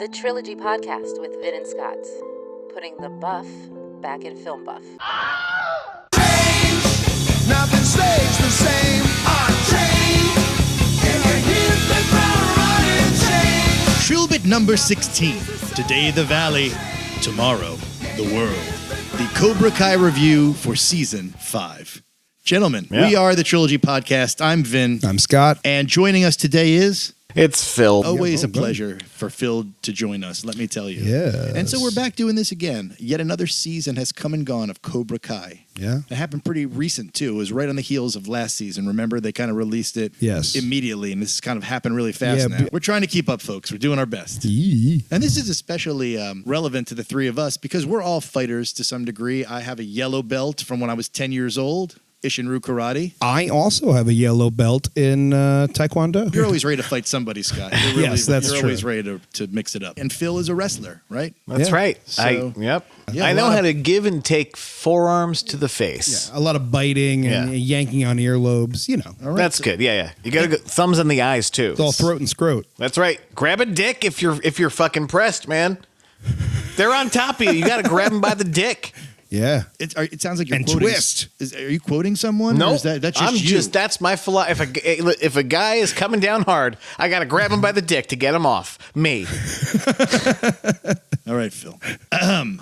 The Trilogy Podcast with Vin and Scott, putting the buff back in film buff. Change, nothing stays the same. Unchained, if you hit the ground running, change. Tril-Bit number 16. Today the Valley, tomorrow the world. The Cobra Kai review for season 5. Gentlemen, we are the Trilogy Podcast. I'm Vin. I'm Scott. And joining us today is... It's Phil. Always a pleasure for Phil to join us, let me tell you. Yes. And so we're back doing this again. Yet another season has come and gone of Cobra Kai. Yeah. It happened pretty recent, too. It was right on the heels of last season. Remember, they kind of released it immediately, and this kind of happened really fast now. We're trying to keep up, folks. We're doing our best. And this is especially relevant to the three of us because we're all fighters to some degree. I have a yellow belt from when I was 10 years old. Ishinru Karate. I also have a yellow belt in Taekwondo. You're always ready to fight somebody, Scott. You're really, Yes, that's you're true. always ready to mix it up. And Phil is a wrestler, right? That's right. So- I know how to give and take forearms to the face. A lot of biting and yanking on earlobes, you know. All right. That's good. Yeah. You got to go thumbs in the eyes too. It's all throat and scrot. That's right. Grab a dick if you're fucking pressed, man. They're on top of you. You got to grab them by the dick. Yeah. It sounds like you're And quoting. twist. Are you quoting someone? No, Or is that's just that's my philosophy. If a guy is coming down hard, I got to grab him by the dick to get him off. Me. All right, Phil.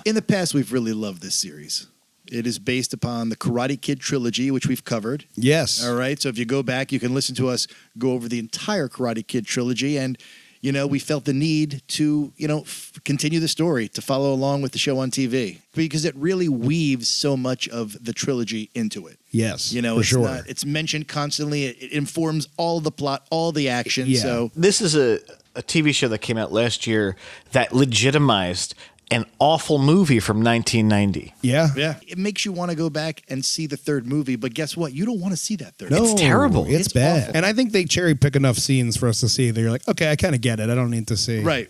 In the past, we've really loved this series. It is based upon the Karate Kid trilogy, which we've covered. Yes. All right. So if you go back, you can listen to us go over the entire Karate Kid trilogy. And, we felt the need to, continue the story, to follow along with the show on TV. Because it really weaves so much of the trilogy into it. Yes. It's sure. it's mentioned constantly. It informs all the plot, all the action. Yeah. So This is a TV show that came out last year that legitimized an awful movie from 1990. Yeah. it makes you want to go back and see the third movie. But guess what? You don't want to see that third. No, It's terrible. It's bad. awful. And I think they cherry pick enough scenes for us to see that you're like, okay, I kind of get it. I don't need to see. Right.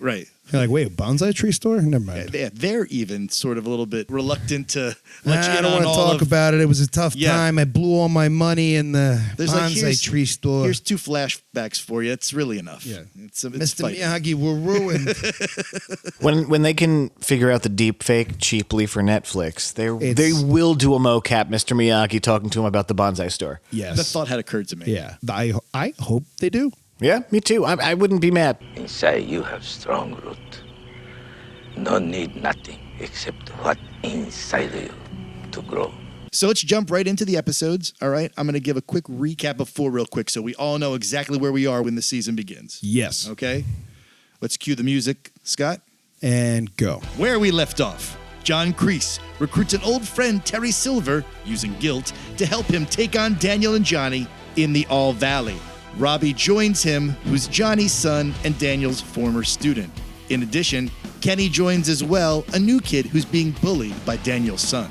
You're like, wait, bonsai tree store? Never mind. They're even sort of a little bit reluctant to let you I in don't on want to all talk of. about it. It was a tough Yeah. time. I blew all my money in the There's like, bonsai tree store. Here's 2 flashbacks for you. It's really enough. Yeah. It's Mr. fighting. Miyagi, we're ruined. When they can figure out the deep fake cheaply for Netflix, they will do a mocap Mr. Miyagi talking to him about the bonsai store. Yes. That thought had occurred to me. Yeah. I hope they do. Yeah, me too. I wouldn't be mad. Inside you have strong root. No need nothing except what inside you to grow. So let's jump right into the episodes. All right. I'm going to give a quick recap of 4 real quick so we all know exactly where we are when the season begins. Yes. Okay. Let's cue the music, Scott. And go. Where we left off, John Kreese recruits an old friend, Terry Silver, using guilt, to help him take on Daniel and Johnny in the All Valley. Robbie joins him, who's Johnny's son and Daniel's former student. In addition, Kenny joins as well, a new kid who's being bullied by Daniel's son.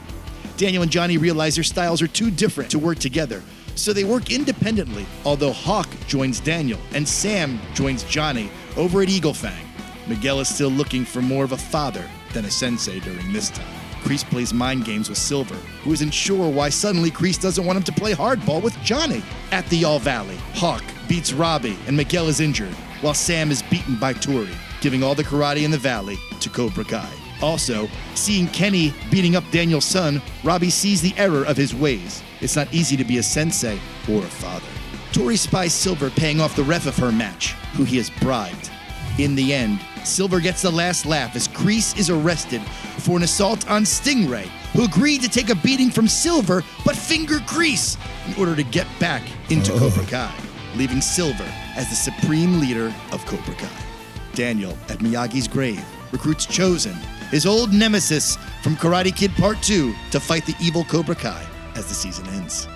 Daniel and Johnny realize their styles are too different to work together, so they work independently, although Hawk joins Daniel and Sam joins Johnny over at Eagle Fang. Miguel is still looking for more of a father than a sensei during this time. Kreese plays mind games with Silver, who isn't sure why suddenly Kreese doesn't want him to play hardball with Johnny. At the All Valley, Hawk beats Robbie and Miguel is injured, while Sam is beaten by Tori, giving all the karate in the valley to Cobra Kai. Also, seeing Kenny beating up Daniel's son, Robbie sees the error of his ways. It's not easy to be a sensei or a father. Tori spies Silver paying off the ref of her match, who he has bribed. In the end, Silver gets the last laugh as Kreese is arrested for an assault on Stingray, who agreed to take a beating from Silver but finger Kreese in order to get back into Cobra Kai, leaving Silver as the supreme leader of Cobra Kai. Daniel, at Miyagi's grave, recruits Chosen, his old nemesis from Karate Kid Part 2, to fight the evil Cobra Kai as the season ends.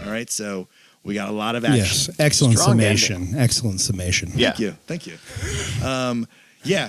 All right, so we got a lot of action. Yes. Excellent Strong summation. Excellent summation. Yeah. Thank you.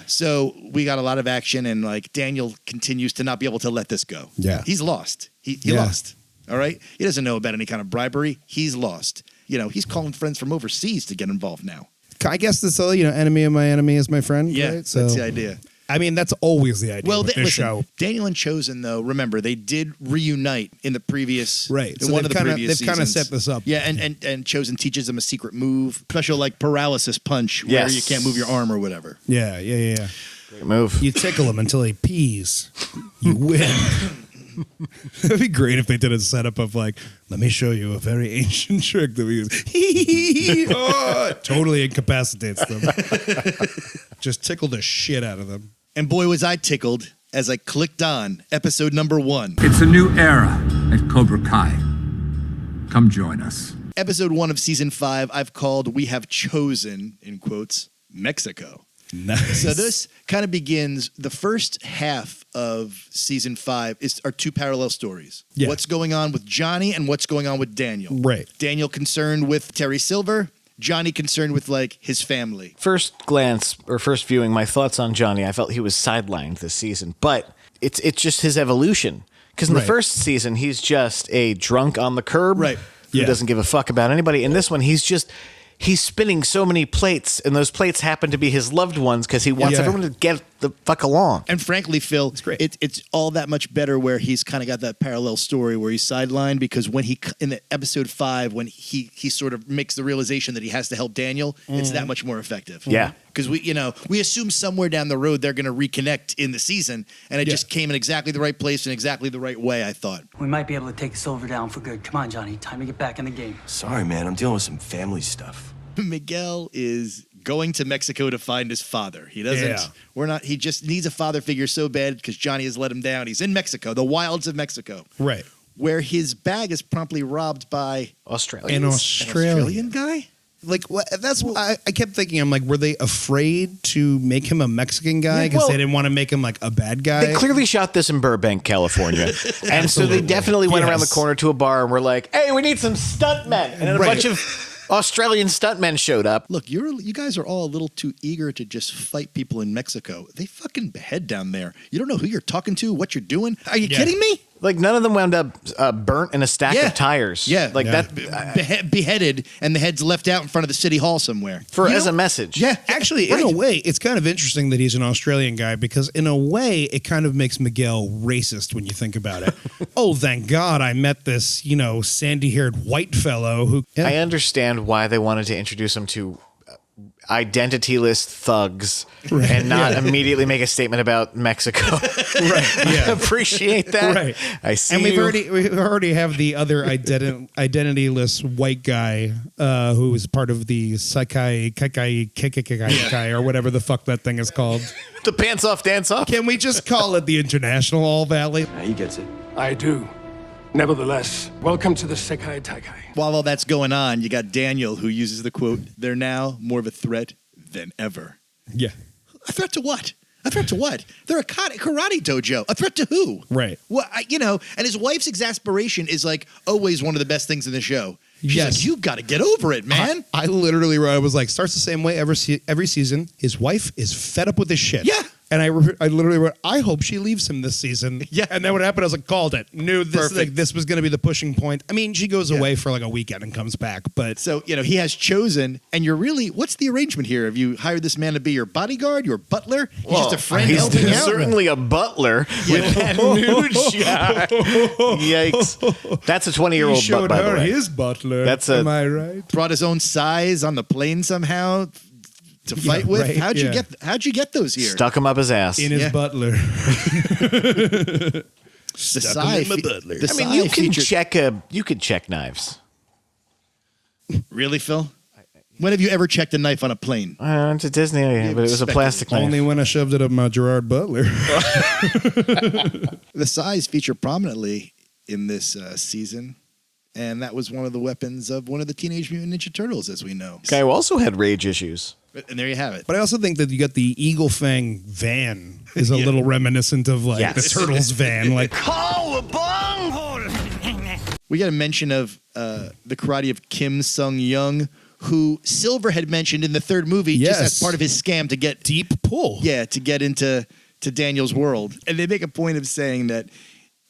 So we got a lot of action, and Daniel continues to not be able to let this go. Yeah. He's lost. He lost. All right? He doesn't know about any kind of bribery. He's lost. He's calling friends from overseas to get involved now. I guess that's all, enemy of my enemy is my friend. Yeah, right? So, that's the idea. I mean, that's always the idea Well, with this show. Daniel and Chosen, though, remember, they did reunite in the previous Right. In So one of the previous they've kind of seasons. set this up. Yeah, and Chosen teaches them a secret move, special like paralysis punch, where Yes. you can't move your arm or whatever. Yeah. Great move. You tickle him until he pees. You win. That'd be great if they did a setup of like, let me show you a very ancient trick that we use. Oh, it totally incapacitates them. Just tickle the shit out of them. And boy, was I tickled as I clicked on episode number 1. It's a new era at Cobra Kai. Come join us. Episode 1 of season 5, I've called "We Have Chosen," in quotes, Mexico. Nice. So this kind of begins the first half of season 5 are 2 parallel stories. Yeah. What's going on with Johnny and what's going on with Daniel. Right. Daniel concerned with Terry Silver, Johnny concerned with like his family. First glance or first viewing, my thoughts on Johnny, I felt he was sidelined this season, but it's just his evolution. Because in the Right. first season, he's just a drunk on the curb Right. who Yeah. doesn't give a fuck about anybody. In this one, he's spinning so many plates, and those plates happen to be his loved ones because he wants Yeah. everyone to get the fuck along. And frankly, Phil, it's all that much better where he's kind of got that parallel story where he's sidelined, because when in the episode 5, when he sort of makes the realization that he has to help Daniel, it's that much more effective. Yeah. Because we assume somewhere down the road they're going to reconnect in the season, and it just came in exactly the right place and exactly the right way, I thought. We might be able to take Silver down for good. Come on, Johnny. Time to get back in the game. Sorry, man. I'm dealing with some family stuff. Miguel is going to Mexico to find his father. He doesn't. Yeah. He just needs a father figure so bad because Johnny has let him down. He's in Mexico, the wilds of Mexico, Right. where his bag is promptly robbed by Australia. An an Australian. Australian guy. Like, that's what I kept thinking. I'm like, were they afraid to make him a Mexican guy because they didn't want to make him like a bad guy? They clearly shot this in Burbank, California. And so they definitely went around the corner to a bar and were like, hey, we need some stuntmen. And then a bunch of Australian stuntmen showed up. Look, you guys are all a little too eager to just fight people in Mexico. They fucking behead down there. You don't know who you're talking to, what you're doing. Are you kidding me? Like, none of them wound up burnt in a stack of tires. Yeah, Like that. Beheaded, and the head's left out in front of the city hall somewhere. As a message. Yeah, Actually, in a way, it's kind of interesting that he's an Australian guy because, in a way, it kind of makes Miguel racist when you think about it. Oh, thank God I met this, sandy-haired white fellow who. Yeah. I understand why they wanted to introduce him to identityless thugs and not immedately make a statement about Mexico. Right. Yeah. Appreciate that. Right. I see. And we you. already have the other identityless white guy who is part of the Kai or whatever the fuck that thing is called. The pants off dance off. Can we just call it the International All Valley? He gets it. I do. Nevertheless, welcome to the Sekai Taikai. While all that's going on, you got Daniel who uses the quote, "They're now more of a threat than ever." Yeah. A threat to what? A threat to what? They're a karate dojo. A threat to who? Right. Well, and his wife's exasperation is like always one of the best things in the show. She's Yes. like, you've got to get over it, man. I literally wrote, I was like, starts the same way every season. His wife is fed up with this shit. Yeah. And I literally wrote, I hope she leaves him this season. Yeah. And then what happened, I was like, called it. Knew this was going to be the pushing point. I mean, she goes away for like a weekend and comes back. But So, he has chosen, and what's the arrangement here? Have you hired this man to be your bodyguard, your butler? He's just a friend He's helping out? certainly a butler with that nude shot. Yikes. That's a 20-year-old he showed by the her way. his butler. That's Am I right? Brought his own size on the plane somehow to fight with? right, How'd you yeah. How'd you get those here? Stuck him up his ass. In his Yeah. butler. The Psy in my fe- butler. the I mean, Psy you could check knives. Really, Phil? When have you ever checked a knife on a plane? I went to Disney, but it was a expected plastic knife. Only when I shoved it up my Gerard Butler. The Psys feature prominently in this season, and that was one of the weapons of one of the Teenage Mutant Ninja Turtles, as we know. Guy who also had rage issues. And there you have it. But I also think that you got the Eagle Fang van is a little reminiscent of like Yes. the Turtles van. Like, We got a mention of the karate of Kim Sung Young, who Silver had mentioned in the third movie, just Yes. as part of his scam to get deep pull. to get into Daniel's world. And they make a point of saying that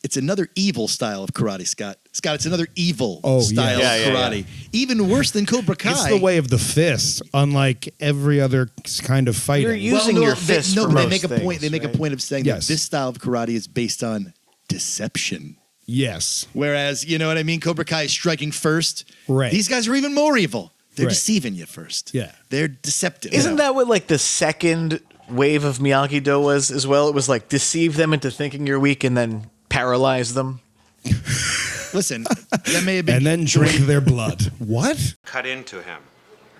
It's another evil style of karate, Scott. Scott, it's another evil style yeah. of karate. Even worse than Cobra Kai. It's the way of the fist, unlike every other kind of fighting. You're using your fist for they most make a things, point. They make a point of saying Yes. that this style of karate is based on deception. Yes. Whereas, you know what I mean? Cobra Kai is striking first. Right. These guys are even more evil. They're Right. deceiving you first. Yeah. They're deceptive. Isn't that what like the second wave of Miyagi-Do was as well? It was like deceive them into thinking you're weak and then paralyze them. Listen, that may have been. And then drink their blood. What? Cut into him,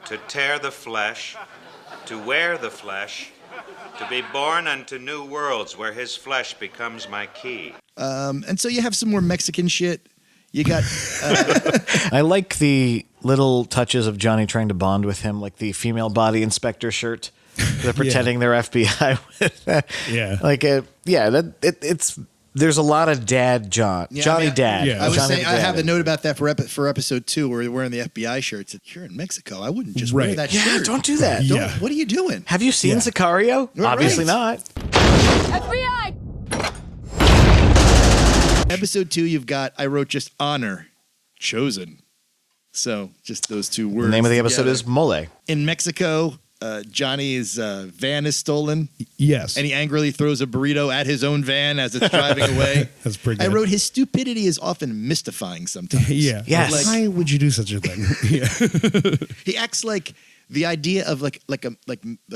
to tear the flesh, to wear the flesh, to be born unto new worlds where his flesh becomes my key. And so you have some more Mexican shit. You got. I like the little touches of Johnny trying to bond with him, like the female body inspector shirt. They're pretending they're FBI with. Yeah. Like, it's. There's a lot of Johnny Dad. Yeah. I was Johnny saying, I Dad. have a note about that for episode 2 where they're wearing the FBI shirts. You're in Mexico. I wouldn't just wear Right. that Yeah, shirt. don't do that. Don't- Yeah. What are you doing? Have you seen Yeah. Sicario? Right. Obviously not. FBI! Episode 2, you've got, I wrote just honor, chosen. So just those two words. The name of the episode together. is Mole. In Mexico, Johnny's van is stolen. Yes. And he angrily throws a burrito at his own van as it's driving away. That's pretty I good. wrote his stupidity is often mystifying sometimes. Yeah. Yes. Like, Why would you do such a thing? Yeah. he acts like the idea of like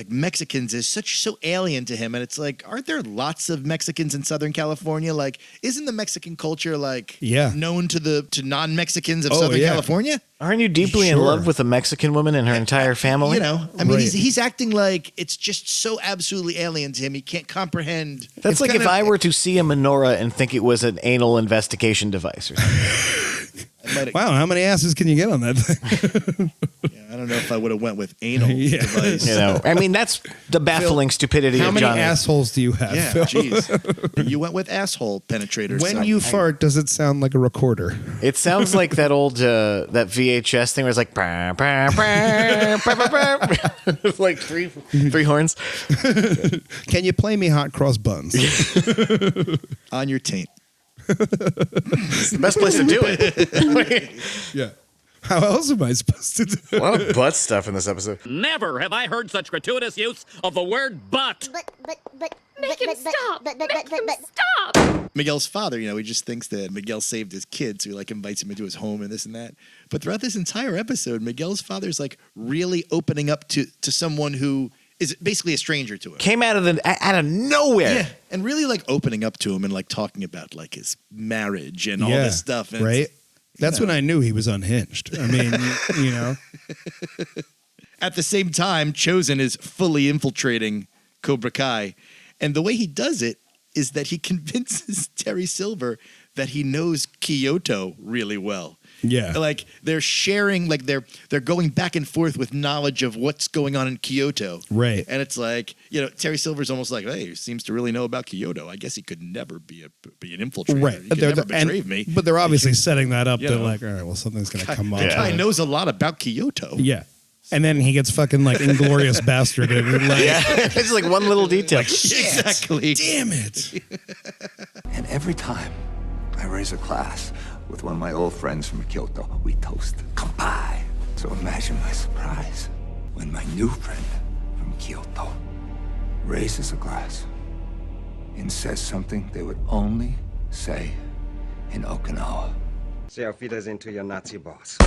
Mexicans is so alien to him, and it's like, aren't there lots of Mexicans in Southern California? Like, isn't the Mexican culture known to non-Mexicans of Southern California? Aren't you deeply in Sure. love with a Mexican woman and her entire family? You know, I mean, Right. he's acting like it's just so absolutely alien to him. He can't comprehend. That's It's like kind if of- I were to see a menorah and think it was an anal investigation device or something. Wow, how many asses can you get on that thing? I don't know if I would have went with anal Yeah. device. You know, I mean, that's the baffling stupidity How of many Johnny. assholes do you have, Yeah, Phil? jeez. You went with asshole penetrators. When you fart, does it sound like a recorder? It sounds like that old that VHS thing where it's like bah, bah, bah, bah, bah, bah. It's like three horns. Can you play me hot cross buns? on your taint. It's the best place to do it. Yeah. How else am I supposed to do A it? lot of butt stuff in this episode. Never have I heard such gratuitous use of the word butt. Make him stop! Make him stop! Miguel's father, he just thinks that Miguel saved his kid, so he invites him into his home and this and that. But throughout this entire episode, Miguel's father's really opening up to someone who is basically a stranger to him. Came out of nowhere. Yeah, and really opening up to him and talking about his marriage and all this stuff. And right? That's when I knew he was unhinged. I mean, At the same time, Chosen is fully infiltrating Cobra Kai. And the way he does it is that he convinces Terry Silver that he knows Kyoto really well. Yeah. They're sharing, they're going back and forth with knowledge of what's going on in Kyoto. Right. And it's Terry Silver's almost like, hey, he seems to really know about Kyoto. I guess he could never be an infiltrator. Right. He could never betray me. But they're obviously setting that up. You They're know. like, all right, well, something's going to come up. The guy knows a lot about Kyoto. Yeah. And then he gets fucking inglorious bastard. Yeah, it's just one little detail. Exactly. Damn it. And every time I raise a glass with one of my old friends from Kyoto, we toast Kampai. So imagine my surprise when my new friend from Kyoto raises a glass and says something they would only say in Okinawa. Say auf Wiedersehen to your Nazi boss.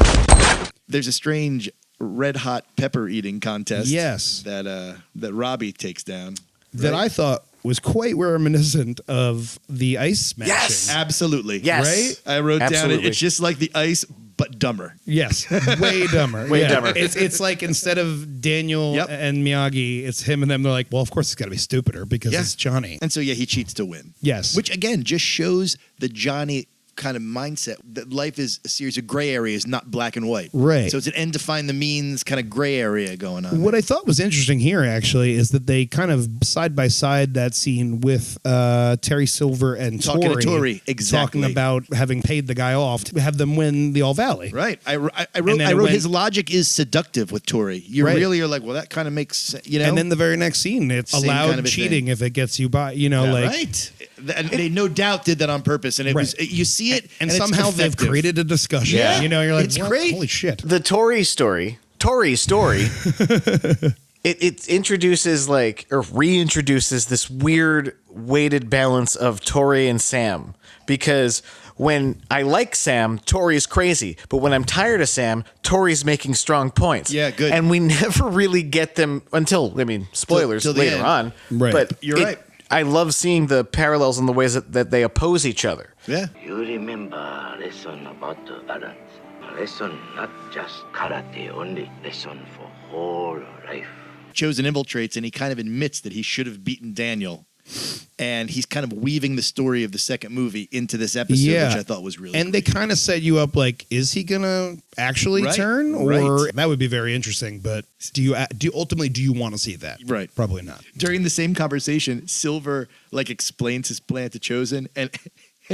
There's a strange red hot pepper eating contest. Yes. That Robbie takes down. That I thought was quite reminiscent of the ice smashing. Yes, absolutely. Yes. Right. I wrote down Absolutely. it's just like the ice, but dumber. Yes, way dumber. Way dumber. It's like instead of Daniel Yep. and Miyagi, it's him and them. They're like, well, of course it's got to be stupider because it's Johnny. And so he cheats to win. Yes. Which again just shows the Johnny kind of mindset that life is a series of gray areas, not black and white. Right. So it's an end to find the means kind of gray area going on. What I thought was interesting here, actually, is that they kind of side by side that scene with Terry Silver and Talking to Tori, exactly. talking about having paid the guy off to have them win the All Valley. Right. I wrote then it went- his logic is seductive with Tori. You Right. really are like, well, that kind of makes sense, And then the very next scene, it's Same allowed kind of a cheating thing. if it gets you by. Yeah, Like right. And they no doubt did that on purpose, and it was you see it, and it's somehow they've effective. created a discussion. Yeah. You know, you're like, It's what? great. Holy shit. The Tory story. It introduces or reintroduces this weird weighted balance of Tori and Sam, because when I like Sam, Tori's crazy, but when I'm tired of Sam, Tori's making strong points. Yeah, good. And we never really get them until, spoilers Till the later end. on. Right. But You're right. I love seeing the parallels in the ways that they oppose each other. Yeah. You remember lesson about the balance. A lesson not just karate only, lesson for whole life. Chosen infiltrates, and he kind of admits that he should have beaten Daniel. And he's kind of weaving the story of the second movie into this episode, which I thought was really And they kind of set you up like, is he gonna actually Right. turn, or Right. that would be very interesting. But do you want to see that? Right. Probably not. During the same conversation, Silver explains his plan to Chosen, and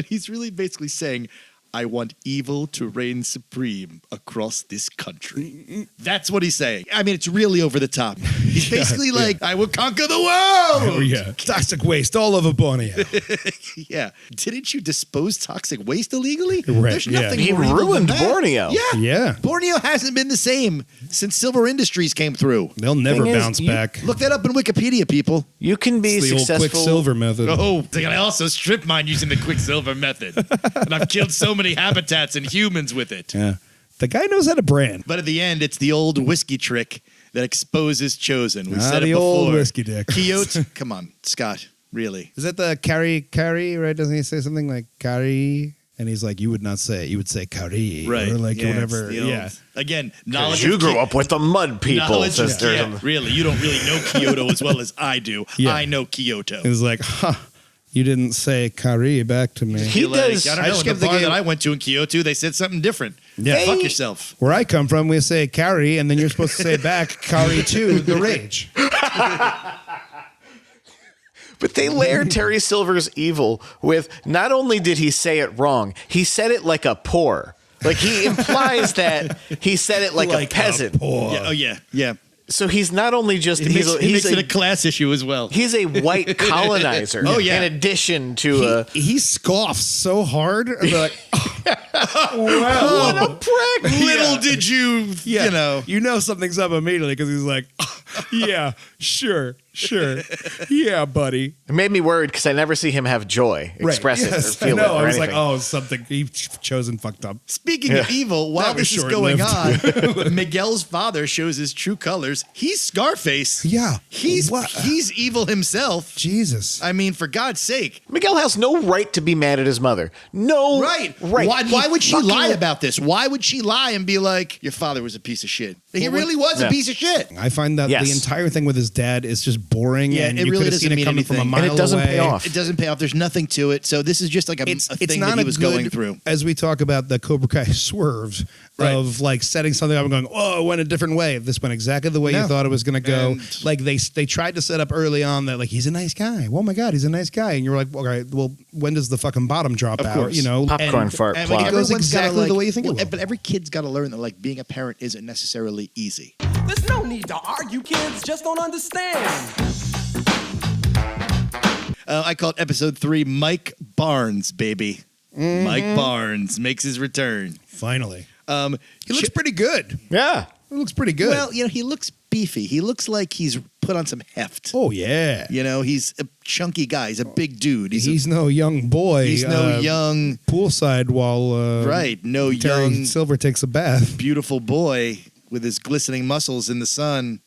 he's really basically saying, I want evil to reign supreme across this country. That's what he's saying. I mean, it's really over the top. He's basically I will conquer the world. Oh yeah, toxic waste all over Borneo. Yeah. Didn't you dispose toxic waste illegally? Right, There's yeah. nothing He more evil than ruined that. Borneo. Yeah. Yeah. Borneo hasn't been the same since Silver Industries came through. They'll never Thing is, bounce you- back. Look that up in Wikipedia, people. You can be It's the old successful. Quicksilver method. Oh, I also strip mine using the Quicksilver method. And I've killed so many habitats and humans with it. Yeah, the guy knows how to brand. But at the end, it's the old whiskey trick that exposes Chosen. We said it the before. old whiskey dick. Quixote, come on, Scott, really. Is that the carry, right? Doesn't he say something like carry? And he's like, you would not say it. You would say carry. Right. Or like Yeah, whatever. it's the old- Yeah. Again, knowledge You of grew up with the mud people, knowledge of sister. yeah, really. You don't really know Kyoto as well as I do. Yeah. I know Kyoto. It's like, you didn't say carry back to me. He You're like, does- I don't I know. just In the give the bar game- that I went to in Kyoto, they said something different. Yeah. Fuck yourself. Where I come from, we say carry, and then you're supposed to say back carry to the rage. But they layered Terry Silver's evil with not only did he say it wrong, he said it like a poor. Like he implies that he said it like a peasant. Yeah, oh yeah, yeah. So he's not only just He makes he's it a class issue as well. He's a white colonizer. Oh, yeah. In addition to He scoffs so hard. And they're like, what a prick. Little did you, you know something's up immediately because he's like, yeah, sure. Yeah, buddy. It made me worried because I never see him have joy, express it, or Yes, feel I know. it, or I was anything. like, oh, something. He Chosen fucked up. Speaking of evil, while That was this is going short-lived. on, Miguel's father shows his true colors. He's Scarface. Yeah. He's evil himself. Jesus. I mean, for God's sake. Miguel has no right to be mad at his mother. No Right. right. Why would she fucking- lie about this? Why would she lie and be like, your father was a piece of shit? He really was a Yeah. piece of shit. I find that Yes. the entire thing with his dad is just boring. Yeah, and it you really could have seen doesn't it mean coming from a anything. mile And it doesn't away. pay off. It doesn't pay off. There's nothing to it. So this is just like a It's thing not that he a was good, going through. as we talk about the Cobra Kai swerve of like setting something up and going, oh, it went a different way. This went exactly the way No. you thought it was going to go. And- Like they tried to set up early on that like he's a nice guy. Oh my god, he's a nice guy. And you're like, all right, well, when does the fucking bottom drop Of out? course. You know, Popcorn fart And plot. like, It goes everyone's gotta, exactly the way you think it will. But every kid's got to learn that like being a parent isn't necessarily easy. There's no need to argue, kids just don't understand. I call it episode 3 Mike Barnes, baby. Mike Barnes makes his return. Finally, he looks pretty good. Yeah. It looks pretty good. Well, he looks beefy. He looks like he's put on some heft. oh yeah, He's a chunky guy. He's a big dude. he's no young boy. He's no young, poolside while right? No Terry young, Silver takes a bath. beautiful boy with his glistening muscles in the sun.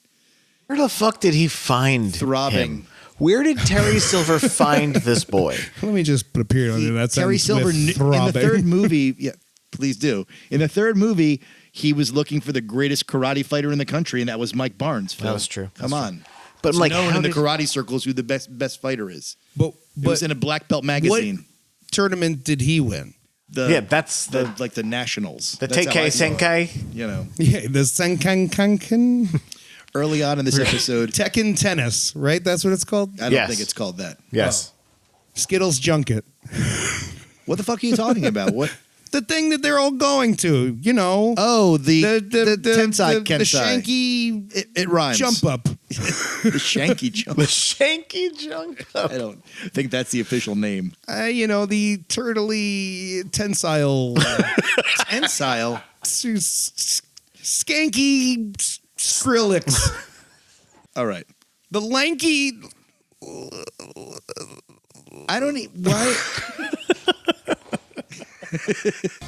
Where the fuck did he find Throbbing. him? Where did Terry Silver find this boy? Let me just put a period on it. That Terry sentence Silver with in the throbbing. third movie. Yeah, please do. In the third movie, he was looking for the greatest karate fighter in the country, and that was Mike Barnes. Phil. That was true. Come on. But It's I'm like, known how in the did- karate circles who the best fighter is. But It was in a black belt magazine. What tournament did he win? Yeah, that's the like the nationals. the That's how I Teikei saw it. Senkai. Yeah, the Senkan Early on in this episode, Tekken Tennis, right? That's what it's called? I don't Yes. think it's called that. Yes. Skittles Junket. What the fuck are you talking about? What? The thing that they're all going to, you know. Oh, the Tensai the Kensai. shanky It rhymes. jump up. The shanky jump. The shanky jump up. I don't think that's the official name. You know, the turtly tensile. Tensile? Skanky Skrillex. All right. The lanky. I don't need. Why?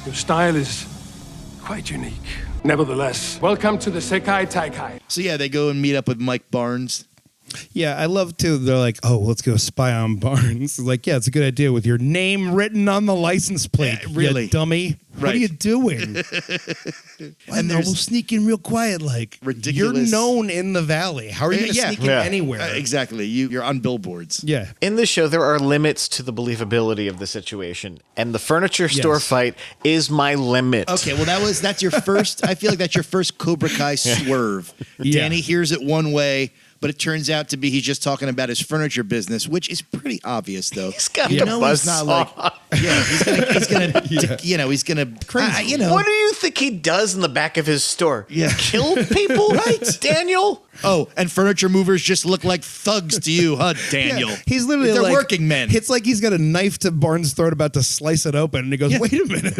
Your style is quite unique. Nevertheless, welcome to the Sekai Taikai. So yeah, they go and meet up with Mike Barnes. Yeah, I love to. They're like, oh, let's go spy on Barnes. Like, yeah, it's a good idea with your name written on the license plate. Yeah, really, you dummy. What right. are you doing? And we'll sneak in real quiet, like ridiculous. You're known in the valley. How are you going to sneak in anywhere? Exactly. You're on billboards. Yeah. In this show, there are limits to the believability of the situation, and the furniture store fight is my limit. Okay, well that's your first. I feel like that's your first Cobra Kai swerve. Danny hears it one way. But it turns out to be he's just talking about his furniture business, which is pretty obvious, though. He's got the buzz not like, he's gonna, he's gonna, crazy. What do you think he does in the back of his store? Yeah, kill people, right, Daniel? Oh, and furniture movers just look like thugs to you, huh, Daniel? Yeah, he's literally they're like working men. It's like he's got a knife to Barnes' throat, about to slice it open, and he goes, "Wait a minute,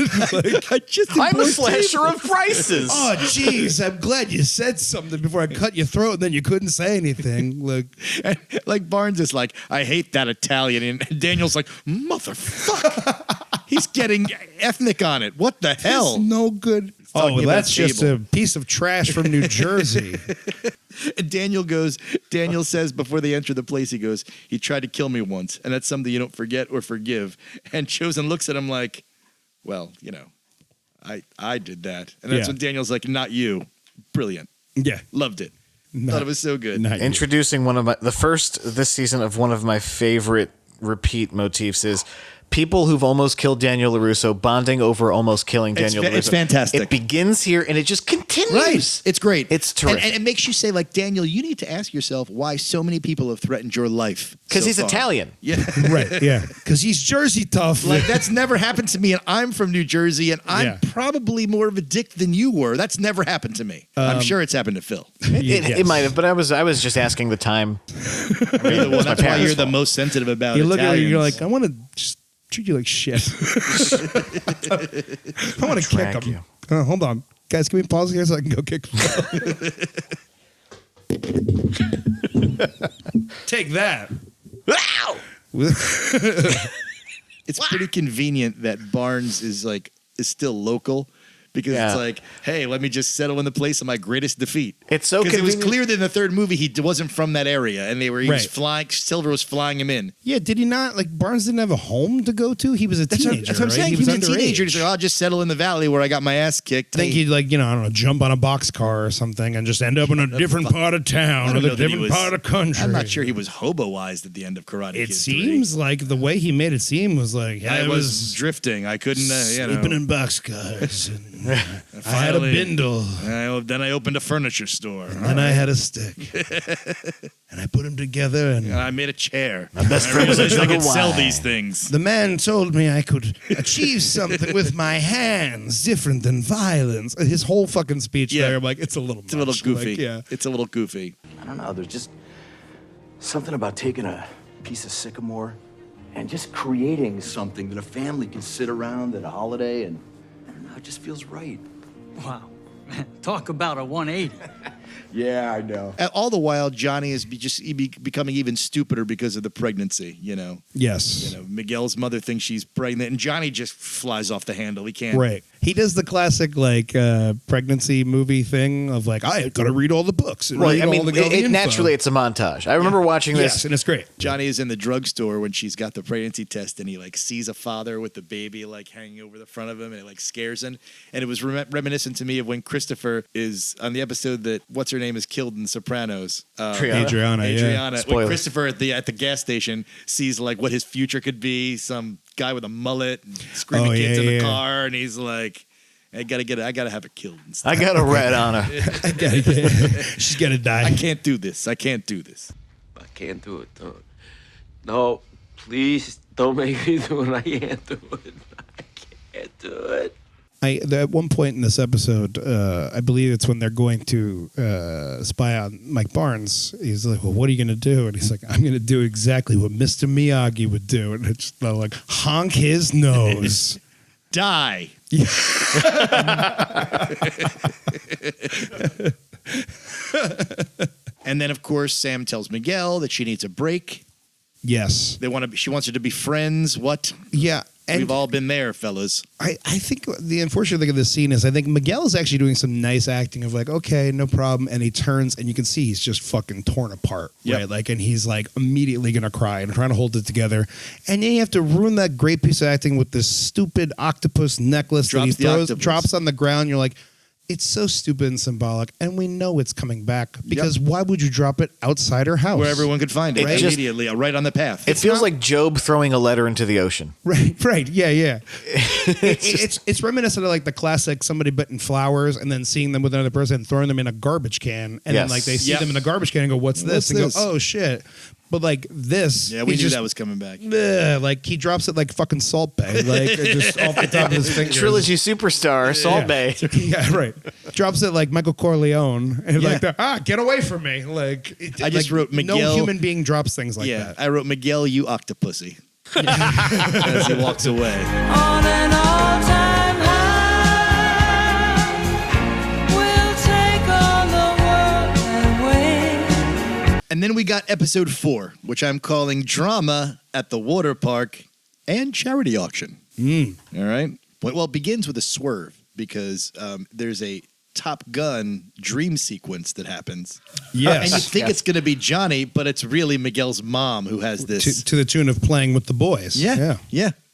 I'm a slasher of prices." Oh, jeez, I'm glad you said something before I cut your throat, and then you couldn't say anything. Like Barnes is like, I hate that Italian, and Daniel's like, motherfucker. He's getting ethnic on it. What the hell? No good. Oh, that's just a piece of trash from New Jersey. And Daniel says before they enter the place, he tried to kill me once, and that's something you don't forget or forgive. And Chosen looks at him like, well, I did that. And that's when Daniel's like, not you. Brilliant. Yeah. Loved it. Thought it was so good. Introducing the first this season of one of my favorite repeat motifs is people who've almost killed Daniel LaRusso bonding over almost killing Daniel LaRusso. It's fantastic. It begins here and it just continues. Right. It's great. It's terrific. And it makes you say, like, Daniel, you need to ask yourself why so many people have threatened your life. Because so he's far. Italian. Yeah. Right, yeah. Because he's Jersey tough. Like, that's never happened to me, and I'm from New Jersey, and I'm probably more of a dick than you were. That's never happened to me. I'm sure it's happened to Phil. It might have, but I was just asking the time. That's why you're the most sensitive about it. You look at it, you're like, I want to just treat you like shit. I want to kick him. Hold on. Guys, can we pause here so I can go kick Phil? Take that. It's pretty convenient that Barnes is still local. Because it's like, hey, let me just settle in the place of my greatest defeat. It's so convenient. convenient. It was clear that in the third movie he wasn't from that area, and he was flying. Silver was flying him in. Yeah, did he not? Like, Barnes didn't have a home to go to. He was a teenager. That's what I'm saying. He was a teenager. underage. He's like, I'll just settle in the valley where I got my ass kicked. I think he'd I don't know, jump on a boxcar or something and just end up in a different part of town or a different part of country. I'm not sure he was hoboized at the end of Karate Kid 3. It seems like the way he made it seem was like I was drifting. I couldn't sleeping in boxcars. I had a bindle. Then I opened a furniture store. And then I had a stick. And I put them together. And I made a chair. My best friend was a I jug could of sell wine. these things. The man told me I could achieve something with my hands different than violence. His whole fucking speech there, I'm like, it's a little goofy. Like, It's a little goofy. I don't know. There's just something about taking a piece of sycamore and just creating something that a family can sit around at a holiday, and I don't know, it just feels right. Wow. Talk about a 180. Yeah, I know. All the while, Johnny is becoming even stupider because of the pregnancy, Yes. Miguel's mother thinks she's pregnant, and Johnny just flies off the handle. He can't. Right. He does the classic pregnancy movie thing of I got to read all the books. And Right. read I mean, all the info. naturally it's a montage. I remember watching this. Yes, and it's great. Johnny is in the drugstore when she's got the pregnancy test, and he sees a father with the baby hanging over the front of him, and it scares him. And it was reminiscent to me of when Christopher is on the episode that what's her name is killed in Sopranos. Adriana. When Spoiler. Christopher at the gas station sees what his future could be, some guy with a mullet and screaming kids in the car, and he's like, I gotta have her killed. I got a rat on her. She's gonna die. I can't do this. I can't do this. I can't do it. No, please don't make me do it. I can't do it. I can't do do it. At one point in this episode, I believe it's when they're going to spy on Mike Barnes. He's like, well, what are you going to do? And he's like, I'm going to do exactly what Mr. Miyagi would do. And it's just like, honk his nose. Die. And then, of course, Sam tells Miguel that she needs a break. Yes. She wants her to be friends. What? Yeah. And we've all been there, fellas. I think the unfortunate thing of this scene is I think Miguel is actually doing some nice acting of like, okay, no problem. And he turns and you can see he's just fucking torn apart. Yep. Right. Like, and he's like immediately going to cry and trying to hold it together. And then you have to ruin that great piece of acting with this stupid octopus necklace that he drops on the ground. You're like, it's so stupid and symbolic, and we know it's coming back because why would you drop it outside her house? Where everyone could find it Right? immediately, right on the path. It feels like Job throwing a letter into the ocean. Right, yeah. It's reminiscent of like the classic somebody putting flowers and then seeing them with another person and throwing them in a garbage can, and then like they see them in the garbage can and go, "What's this?" and go, "Oh shit." But like this, we knew that was coming back. Like he drops it like fucking Salt Bay, like just off the top of his fingers. Trilogy superstar, Salt Bay. Yeah, right. Drops it like Michael Corleone, and like, get away from me! Like I just wrote Miguel. No human being drops things like that. I wrote Miguel, you octopussy, as he walks away. On an all-time high, we'll take on the world and win. And then we got episode 4, which I'm calling Drama at the Water Park and Charity Auction. All right. Well, it begins with a swerve because there's a Top Gun dream sequence that happens. Yes. And you think it's going to be Johnny, but it's really Miguel's mom who has this. To the tune of Playing with the Boys. Yeah.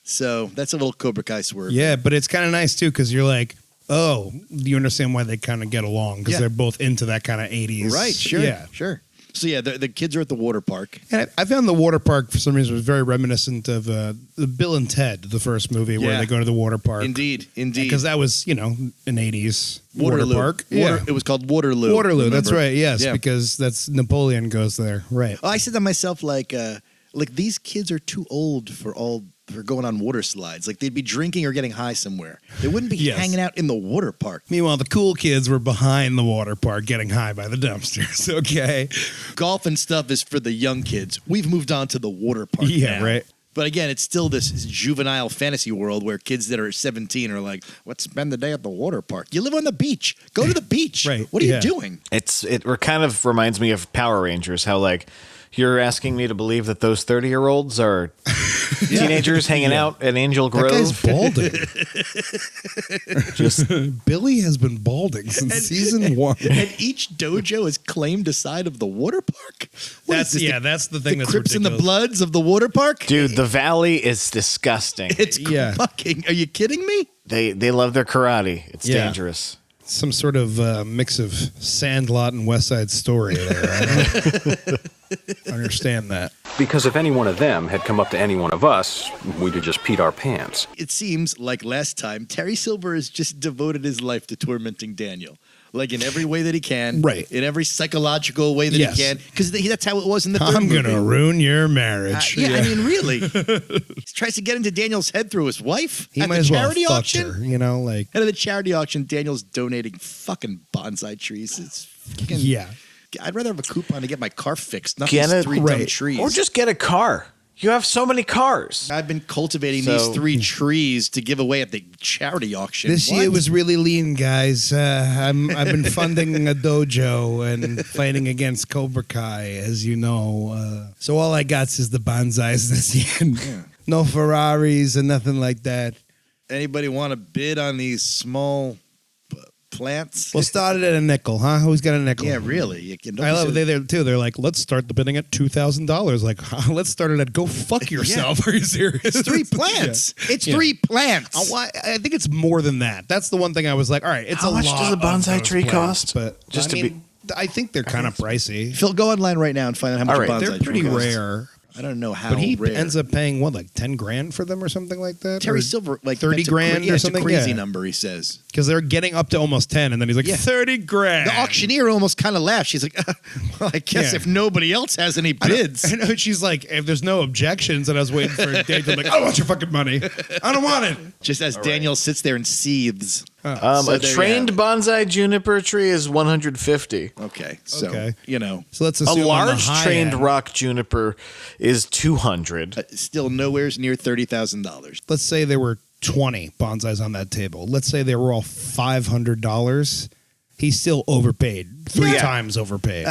So that's a little Cobra Kai swerve. Yeah, but it's kind of nice too because you're like, oh, you understand why they kind of get along because they're both into that kind of 80s. Right, sure. Yeah. Sure. So yeah, the kids are at the water park. And I found the water park for some reason was very reminiscent of the Bill and Ted, the first movie where they go to the water park. Indeed. Because that was, an 80s Waterloo. water park. It was called Waterloo. Waterloo, that's remember? right. Yes, Yeah. because that's Napoleon goes there. Right. I said to myself, like these kids are too old for going on water slides. Like they'd be drinking or getting high somewhere. They wouldn't be hanging out in the water park. Meanwhile, the cool kids were behind the water park getting high by the dumpsters. Okay. Golf and stuff is for the young kids. We've moved on to the water park now. Right. But again, it's still this juvenile fantasy world where kids that are 17 are like, let's spend the day at the water park. You live on the beach. Go to the beach. Right. What are you doing? It kind of reminds me of Power Rangers, how like you're asking me to believe that those 30-year-olds are teenagers hanging out at Angel Grove. That guy's balding. Billy has been balding since season 1. And each dojo has claimed a side of the water park. That's the thing. The That's Crips and the ridiculous. Bloods of the water park. Dude, the valley is disgusting. It's fucking. Are you kidding me? They love their karate. It's dangerous. Some sort of mix of Sandlot and West Side Story there. I don't understand that. Because if any one of them had come up to any one of us, we'd have just peed our pants. It seems like last time, Terry Silver has just devoted his life to tormenting Daniel. Like in every way that he can. Right. In every psychological way that he can. Because that's how it was in the third I'm movie. going to ruin your marriage. I mean, really. He tries to get into Daniel's head through his wife He at might the as well charity fuck auction. her, like. And at the charity auction, Daniel's donating fucking bonsai trees. It's fucking... Yeah. I'd rather have a coupon to get my car fixed, not Get these it 3 dumb right. trees. Or just get a car. You have so many cars. I've been cultivating these 3 trees to give away at the charity auction. This year was really lean, guys. I've been funding a dojo and fighting against Cobra Kai, as you know. So all I got is the bonsais this year. Yeah. No Ferraris and nothing like that. Anybody want to bid on these small plants? We'll start it at a nickel, huh? Who's got a nickel? Yeah, really. You can, I love it. They're too. They're like, let's start the bidding at $2,000. Like, let's start it at go fuck yourself. Are you serious? It's 3 plants. Yeah. It's 3 plants. I think it's more than that. That's the one thing I was like, all right, it's How a much lot does a bonsai of those tree plants, cost? But Just I to mean, I think they're kind of pricey. Phil, go online right now and find out how much All a right, bonsai They're pretty tree costs. rare. I don't know how. But he rare. ends up paying what, like 10 grand for them or something like that. Terry Or Silver, like 30 grand or something. It's a crazy Yeah. number, he says. Because they're getting up to almost 10, and then he's like, 30 grand. The auctioneer almost kind of laughs. She's like, well, I guess Yeah. if nobody else has any bids. I know. She's like, if there's no objections, and I was waiting for Dave to be like, I don't want your fucking money. I don't want it. Just as Daniel sits there and seethes. So a there you trained have it. bonsai juniper tree is 150. Okay, so Okay. you know, So let's A assume on the large high trained end, rock juniper is 200. still nowhere's near $30,000. let's say there were 20 bonsais on that table. Let's say they were all $500. He's still overpaid. 3 times overpaid.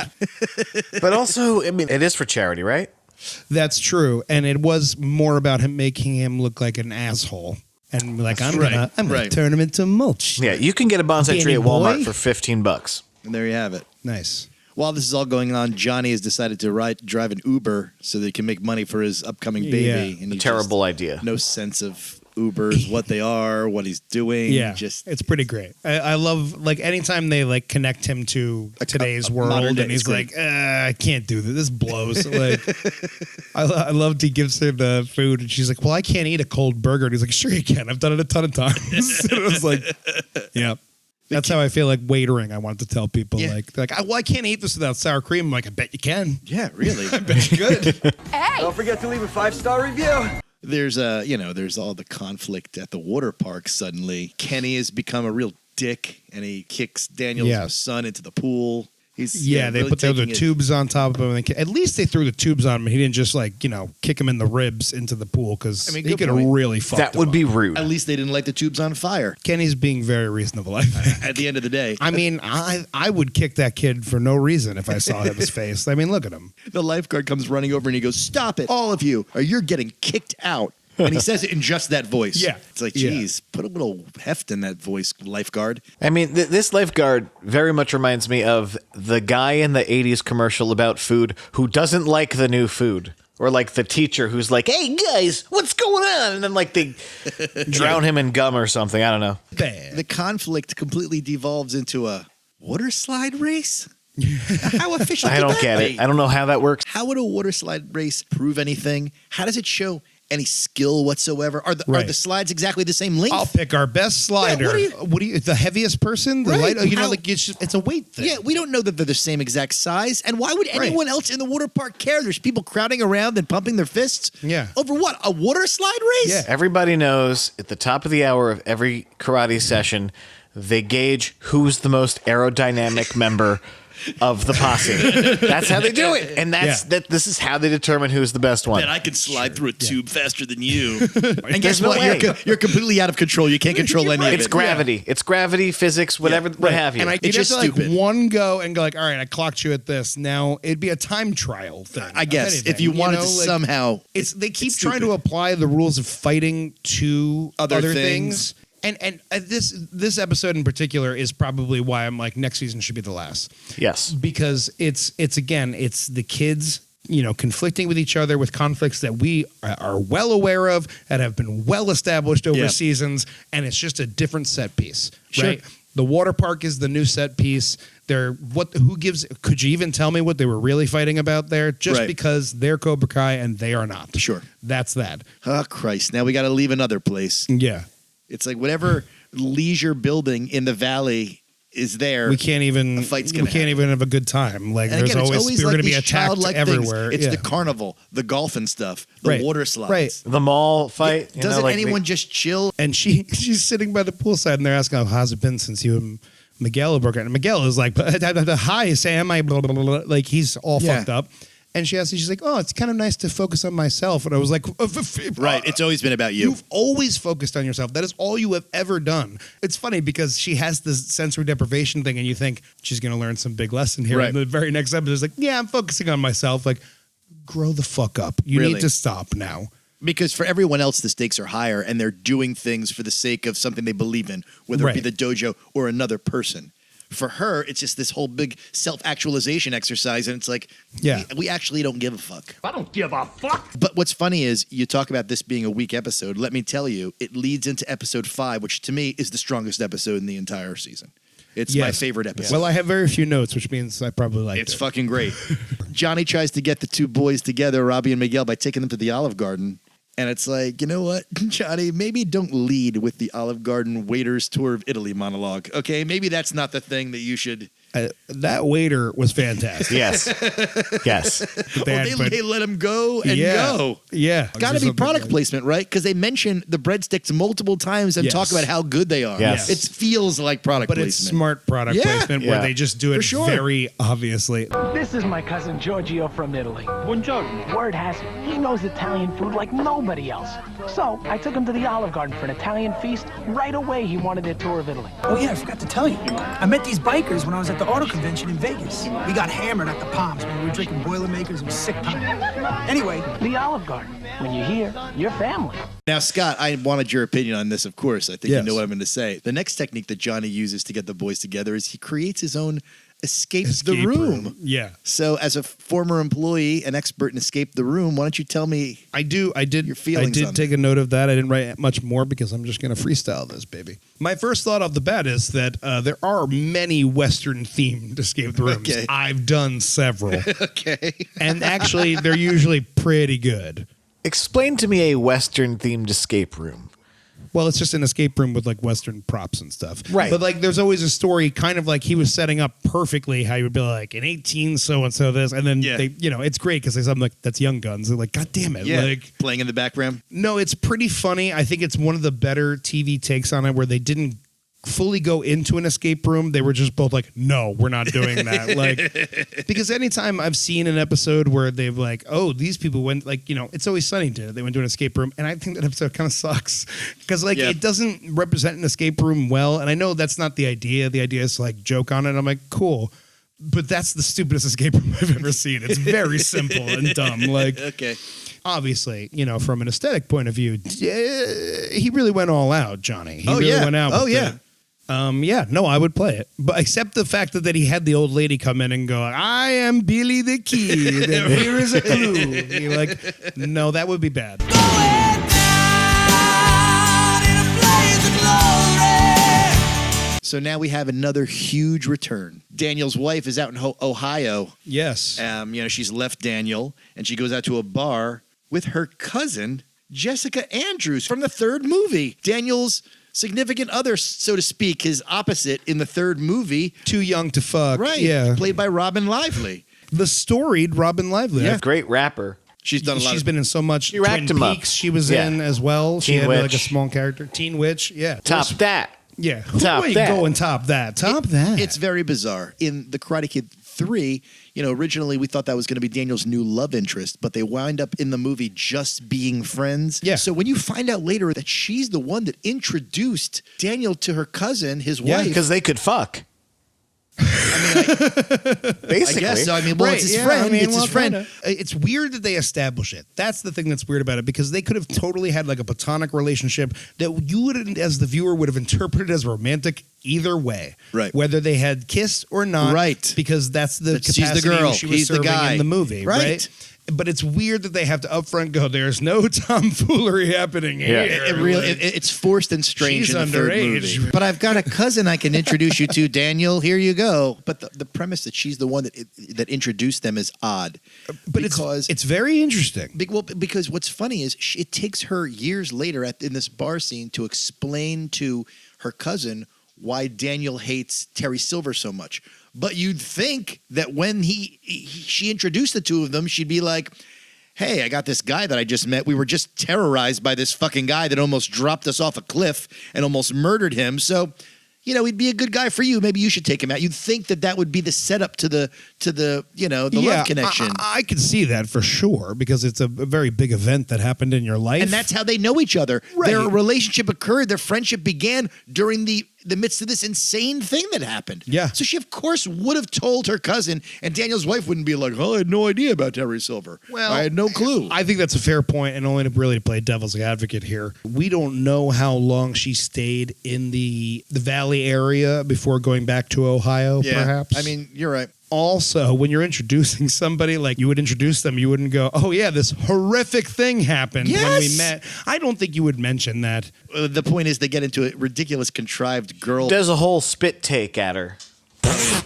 But also, I mean, it is for charity, right? That's true. And it was more about him making him look like an asshole. And like, I'm right, gonna right. turn him into mulch. Yeah, you can get a bonsai Danny tree at Walmart boy. for $15. And there you have it. Nice. While this is all going on, Johnny has decided to drive an Uber so that he can make money for his upcoming baby. Yeah. And he Terrible idea. No sense of Ubers, what they are, what he's doing. Yeah, just it's pretty great. I love like anytime they like connect him to today's modern world, day, and he's it's great. like, I can't do this. This blows. Like, I loved he gives her the food, and she's like, well, I can't eat a cold burger. And he's like, sure you can. I've done it a ton of times. And I was like, yeah. That's how I feel like waitering. I want to tell people like well, I can't eat this without sour cream. I'm like, I bet you can. Yeah, really. I bet you could. Don't forget to leave a 5-star review. There's there's all the conflict at the water park suddenly. Kenny has become a real dick and he kicks Daniel's son into the pool. He's Yeah, they really put the taking it- tubes on top of him. And at least they threw the tubes on him. He didn't just kick him in the ribs into the pool because I mean, he good could have point. really fucked That him would up. be rude. At least they didn't light the tubes on fire. Kenny's being very reasonable, I think. At the end of the day. I mean, I would kick that kid for no reason if I saw his face. I mean, look at him. The lifeguard comes running over and he goes, "Stop it, all of you, or you're getting kicked out." And he says it in just that voice. Yeah. It's like, Yeah. geez, put a little heft in that voice, lifeguard. I mean, this lifeguard very much reminds me of the guy in the 80s commercial about food who doesn't like the new food. Or like the teacher who's like, hey, guys, what's going on? And then like they drown him in gum or something. I don't know. The conflict completely devolves into a water slide race. How efficient I could don't that get be? it. I don't know how that works. How would a water slide race prove anything? How does it show any skill whatsoever? Are the slides exactly the same length? I'll pick our best slider. What do you the heaviest person? The Right. light? How- It's a weight thing. Yeah, we don't know that they're the same exact size. And why would anyone else in the water park care? There's people crowding around and pumping their fists. Yeah. Over what? A water slide race? Yeah. Everybody knows at the top of the hour of every karate session, they gauge who's the most aerodynamic member of the posse. That's how they do it. And this is how they determine who's the best one. I can slide through a tube faster than you. And guess There's no what? way. You're completely out of control. You can't control any of it. It's gravity. It's gravity, physics, whatever, what have you. And It's you'd have just to like stupid. one go and go like, all right, I clocked you at this. Now it'd be a time trial thing. I guess, anything, if you wanted to like, somehow. they keep it's trying to stupid. apply the rules of fighting to Other other things. things. And this episode in particular is probably why I'm like next season should be the last. Yes. Because it's the kids, conflicting with each other with conflicts that we are well aware of and have been well established over seasons, and it's just a different set piece, right? The water park is the new set piece. Could you even tell me what they were really fighting about there? Just because they're Cobra Kai and they are not. Sure. That's that. Oh, Christ. Now we got to leave another place. Yeah. It's like whatever leisure building in the valley is there. We can't even even have a good time. Like And there's again, it's always we're like going to be these attacked childlike everywhere. things. It's Yeah. the carnival, the golf and stuff, the water slides. Right. The mall fight. you know, Doesn't like anyone just chill? And she's sitting by the poolside and they're asking, how's it been since you and Miguel broke it? And Miguel is like, hi, Sam. I blah, blah, blah, blah. Like he's all fucked up. And she's like, oh, it's kind of nice to focus on myself. And I was like, Right. It's always been about you. You've always focused on yourself. That is all you have ever done. It's funny because she has this sensory deprivation thing and you think she's going to learn some big lesson here. Right. And the very next episode is like, yeah, I'm focusing on myself. Like, grow the fuck up. You Really? need to stop now. Because for everyone else, the stakes are higher and they're doing things for the sake of something they believe in, whether it be the dojo or another person. For her, it's just this whole big self-actualization exercise, and it's like, we actually don't give a fuck. I don't give a fuck. But what's funny is you talk about this being a weak episode. Let me tell you, it leads into episode 5, which to me is the strongest episode in the entire season. It's my favorite episode. Well, I have very few notes, which means I probably liked it. It's fucking great. Johnny tries to get the two boys together, Robbie and Miguel, by taking them to the Olive Garden. And it's like, you know what, Johnny, maybe don't lead with the Olive Garden waiter's tour of Italy monologue. Okay, maybe that's not the thing that you should. That waiter was fantastic. Yes. Yes. They let him go and go. Yeah. Got to be product placement, right? Because they mention the breadsticks multiple times and talk about how good they are. Yes. It feels like product But placement. it's smart product placement where they just do it very obviously. This is my cousin Giorgio from Italy. Buongiorno. Word has it, he knows Italian food like nobody else. So I took him to the Olive Garden for an Italian feast. Right away, he wanted a tour of Italy. Oh yeah, I forgot to tell you. I met these bikers when I was at the auto convention in Vegas. We got hammered at the Palms when we were drinking Boilermakers. It was sick time. Anyway, the Olive Garden. When you're here, you're family. Now, Scott, I wanted your opinion on this, of course. I think you know what I'm going to say. The next technique that Johnny uses to get the boys together is he creates his own escape the room. Yeah. So, as a former employee, an expert in escape the room, why don't you tell me? I did your feelings. I did take a note of that. I didn't write much more because I'm just going to freestyle this, baby. My first thought off the bat is that there are many Western themed escape rooms. Okay. I've done several. Okay. And actually, they're usually pretty good. Explain to me a Western themed escape room. Well, it's just an escape room with like Western props and stuff. Right. But like there's always a story kind of like he was setting up perfectly how you would be like in 18 so-and-so this. And then they, it's great because they something like that's Young Guns. They're like, God damn it. Yeah. Like Playing in the background. No, it's pretty funny. I think it's one of the better TV takes on it where they didn't fully go into an escape room. They were just both like, no, we're not doing that. Like, because anytime I've seen an episode where they've like, oh, these people went like, It's Always Sunny did it. They went to an escape room. And I think that episode kind of sucks because like it doesn't represent an escape room well. And I know that's not the idea. The idea is to like joke on it. I'm like, cool. But that's the stupidest escape room I've ever seen. It's very simple and dumb. Like, okay. Obviously, from an aesthetic point of view, he really went all out, Johnny. He really went out. Oh, with yeah. No, I would play it. But except the fact that he had the old lady come in and go, I am Billy the Kid, and here is a clue. You're like, no, that would be bad. So now we have another huge return. Daniel's wife is out in Ohio. Yes. She's left Daniel, and she goes out to a bar with her cousin, Jessica Andrews, from the third movie. Daniel's significant other, so to speak, his opposite in the third movie. Too young to fuck. Right. Yeah. Played by Robin Lively. The storied Robin Lively. Yeah. Great rapper. She's done a lot. She's been in so much. Twin Peaks she was in as well. She had like a small character. Teen Witch. Yeah. Top that. Yeah. Top Who that. Go and top that. Top that. It's very bizarre. In The Karate Kid 3, originally we thought that was going to be Daniel's new love interest, but they wind up in the movie just being friends. Yeah. So when you find out later that she's the one that introduced Daniel to her cousin, his wife. Because they could fuck. Basically. I guess so. It's his friend. It's his friend. Kinda. It's weird that they establish it. That's the thing that's weird about it because they could have totally had like a platonic relationship that you would, as the viewer, would have interpreted as romantic either way. Right. Whether they had kissed or not. Right. Because that's the capacity she's the girl. she was He's the serving guy. in the movie. Right. But it's weird that they have to upfront go, there's no tomfoolery happening here. It's forced and strange She's in the third underage. movie. But I've got a cousin I can introduce you to, Daniel. Here you go. But the premise that she's the one that introduced them is odd. But it's very interesting. Because what's funny is it takes her years later in this bar scene to explain to her cousin why Daniel hates Terry Silver so much. But you'd think that when she introduced the two of them, she'd be like, hey, I got this guy that I just met. We were just terrorized by this fucking guy that almost dropped us off a cliff and almost murdered him. So, he'd be a good guy for you. Maybe you should take him out. You'd think that would be the setup to the love connection. I could see that for sure because it's a very big event that happened in your life. And that's how they know each other. Right. Their relationship occurred. Their friendship began during the midst of this insane thing that happened. Yeah. So she, of course, would have told her cousin, and Daniel's wife wouldn't be like, I had no idea about Terry Silver. Well, I had no clue. I think that's a fair point, and only to really play devil's advocate here. We don't know how long she stayed in the Valley area before going back to Ohio, perhaps. You're right. Also, when you're introducing somebody, like you would introduce them, you wouldn't go, "Oh yeah, this horrific thing happened when we met." I don't think you would mention that. The point is, they get into a ridiculous, contrived girl. Does a whole spit take at her.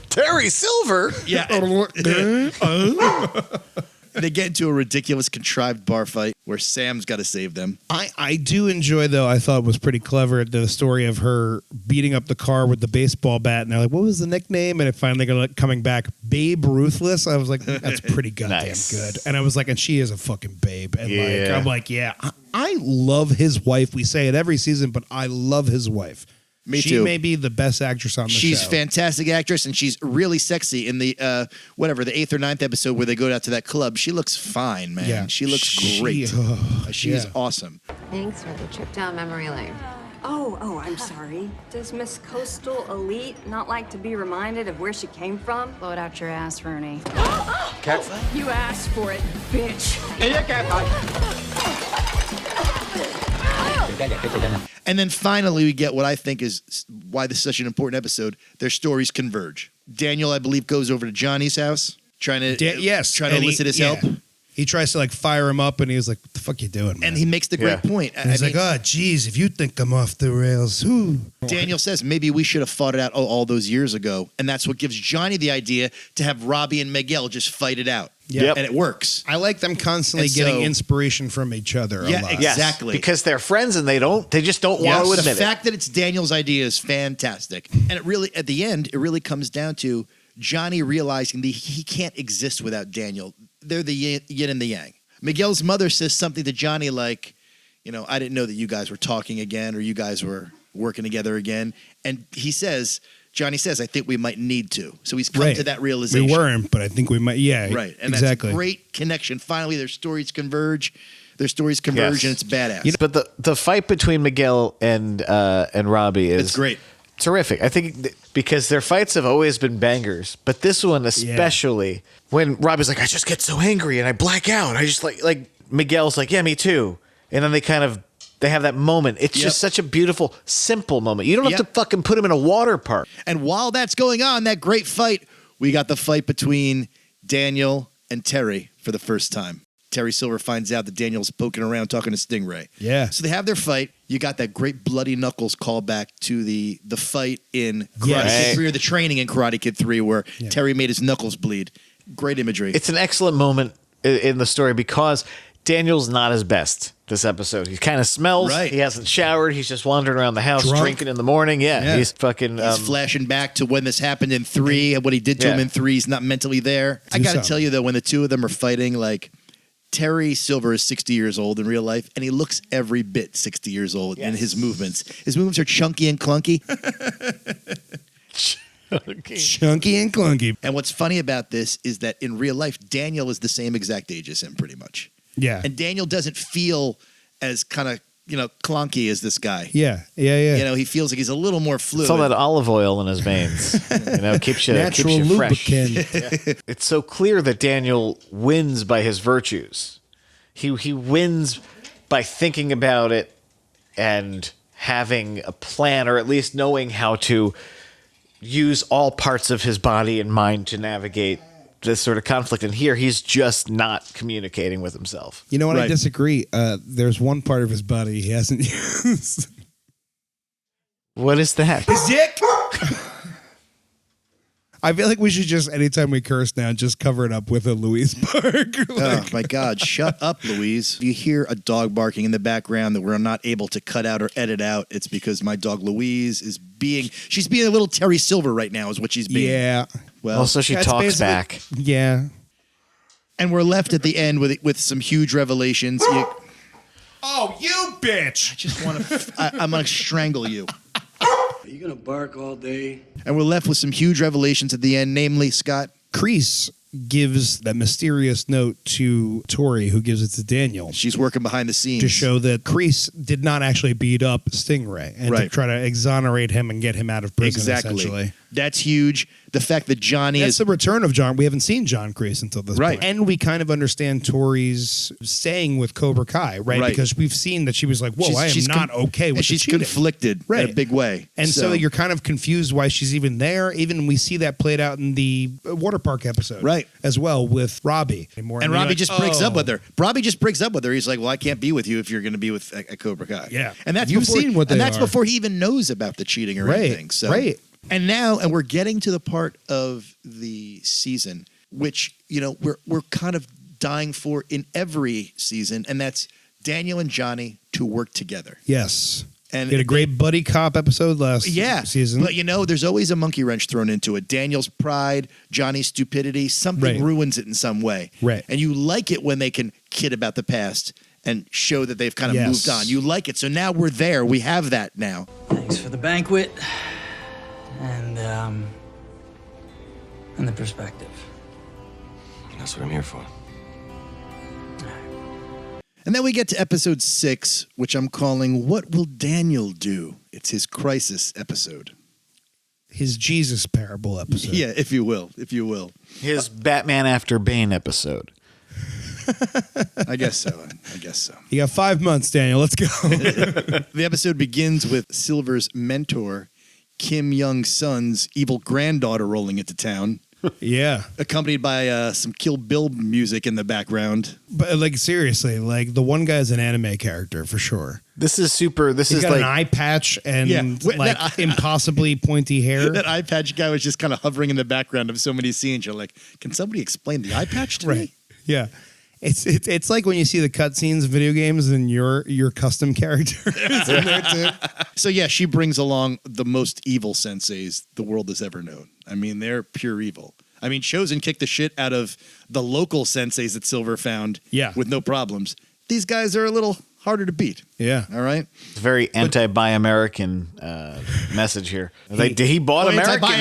Terry Silver. Yeah. They get into a ridiculous, contrived bar fight where Sam's got to save them. I do enjoy, though, I thought was pretty clever, the story of her beating up the car with the baseball bat. And they're like, what was the nickname? And it finally coming back, Babe Ruthless. I was like, that's pretty goddamn good. And I was like, and she is a fucking babe. And I'm like, yeah, I love his wife. We say it every season, but I love his wife. Me she too. may be the best actress on the show. She's a fantastic actress, and she's really sexy in the the 8th or 9th episode where they go out to that club. She looks fine, man. Yeah. She looks great. She is awesome. Thanks for the trip down memory lane. Oh, I'm sorry. Does Miss Coastal Elite not like to be reminded of where she came from? Blow it out your ass, Rooney. Catfight? You asked for it, bitch. And then finally, we get what I think is why this is such an important episode. Their stories converge. Daniel, I believe, goes over to Johnny's house, trying to elicit his help. He tries to fire him up, and he was like, "What the fuck you doing, man?" And he makes the great point. And he's like, "Oh, geez, if you think I'm off the rails, who?" Daniel says maybe we should have fought it out all those years ago, and that's what gives Johnny the idea to have Robbie and Miguel just fight it out. Yep. And it works. I like them constantly getting inspiration from each other. Yeah, a lot. exactly. Because they're friends and they just don't want to admit The fact that it's Daniel's idea is fantastic. And it really, at the end, it really comes down to Johnny realizing that he can't exist without Daniel. They're the yin and the yang. Miguel's mother says something to Johnny like, I didn't know that you guys were talking again or you guys were working together again. And Johnny says, I think we might need to. So he's come to that realization. We weren't, but I think we might. Yeah, right. And exactly. That's a great connection. Finally, their stories converge. And it's badass. But the fight between Miguel and Robbie is it's great. Terrific. I think because their fights have always been bangers, but this one especially, when Robbie's like, I just get so angry and I black out. I just like Miguel's like, yeah, me too. And then they have that moment. It's just such a beautiful, simple moment. You don't have to fucking put him in a water park. And while that's going on, that great fight, we got the fight between Daniel and Terry for the first time. Terry Silver finds out that Daniel's poking around talking to Stingray. Yeah. So they have their fight. You got that great Bloody Knuckles callback to the fight in Karate Kid 3 or the training in Karate Kid 3 where Terry made his knuckles bleed. Great imagery. It's an excellent moment in the story because Daniel's not his best this episode. He kind of smells. Right. He hasn't showered. He's just wandering around the house drinking in the morning. Yeah. He's fucking... He's flashing back to when this happened in 3 and what he did to him in 3. He's not mentally there. I got to tell you, though, when the two of them are fighting, Terry Silver is 60 years old in real life, and he looks every bit 60 years old in his movements. His movements are chunky and clunky. Chunky and clunky. And what's funny about this is that in real life, Daniel is the same exact age as him, pretty much. Yeah. And Daniel doesn't feel as kind of, clunky as this guy. Yeah. He feels like he's a little more fluid. It's all that olive oil in his veins. Keeps you fresh. Lubricant. It's so clear that Daniel wins by his virtues. He wins by thinking about it and having a plan, or at least knowing how to use all parts of his body and mind to navigate this sort of conflict. And here he's just not communicating with himself. You know what? I disagree. There's one part of his body he hasn't used. What is that? His dick. I feel like we should just, anytime we curse now, just cover it up with a Louise bark. Oh, my God. Shut up, Louise. If you hear a dog barking in the background that we're not able to cut out or edit out, it's because my dog Louise is she's being a little Terry Silver right now is what she's being. Yeah. Well, also, she talks back. Yeah. And we're left at the end with some huge revelations. Oh, you bitch. I just want to, I'm going to strangle you. Are you going to bark all day? And we're left with some huge revelations at the end, namely, Scott. Kreese gives that mysterious note to Tori, who gives it to Daniel. She's working behind the scenes to show that Kreese did not actually beat up Stingray and to try to exonerate him and get him out of prison. Essentially. That's huge. The fact that Johnny is the return of John. We haven't seen John Kreese until this point. And we kind of understand Tori's staying with Cobra Kai, right? Because we've seen that she was like, whoa, I am not okay with she's the cheating. conflicted in a big way. And so you're kind of confused why she's even there. Even we see that played out in the water park episode. As well with Robbie. And Robbie just breaks up with her. Robbie just breaks up with her. He's like, well, I can't be with you if you're going to be with a Cobra Kai. Yeah. And that's You've before, seen what they and that's are. before he even knows about the cheating or anything. So. And now, and we're getting to the part of the season, which, you know, we're kind of dying for in every season, and that's Daniel and Johnny to work together. Yes. And we had a great buddy cop episode last season. But, you know, there's always a monkey wrench thrown into it. Daniel's pride, Johnny's stupidity, something ruins it in some way. And you like it when they can kid about the past and show that they've kind of moved on. You like it. So now we're there. We have that now. Thanks for the banquet and the perspective. That's what I'm here for. And then we get to episode 6, which I'm calling What Will Daniel Do? It's his crisis episode. His Jesus parable episode. Yeah, if you will. His Batman After Bane episode. I guess so. You got 5 months, Daniel. Let's go. The episode begins with Silver's mentor, Kim Young-sun's evil granddaughter rolling into town. Yeah. Accompanied by some Kill Bill music in the background. But like seriously, like the one guy's an anime character for sure. This is super. He's got like an eye patch and like impossibly pointy hair. That eye patch guy was just kind of hovering in the background of so many scenes. You're like, can somebody explain the eye patch to me? Yeah. It's like when you see the cutscenes of video games and your custom character is in there too. So yeah, she brings along the most evil senseis the world has ever known. I mean, they're pure evil. I mean, Chosen kicked the shit out of the local senseis that Silver found with no problems. These guys are a little harder to beat. Yeah. All right. It's a very anti-buy American message here. He bought Americans. Buy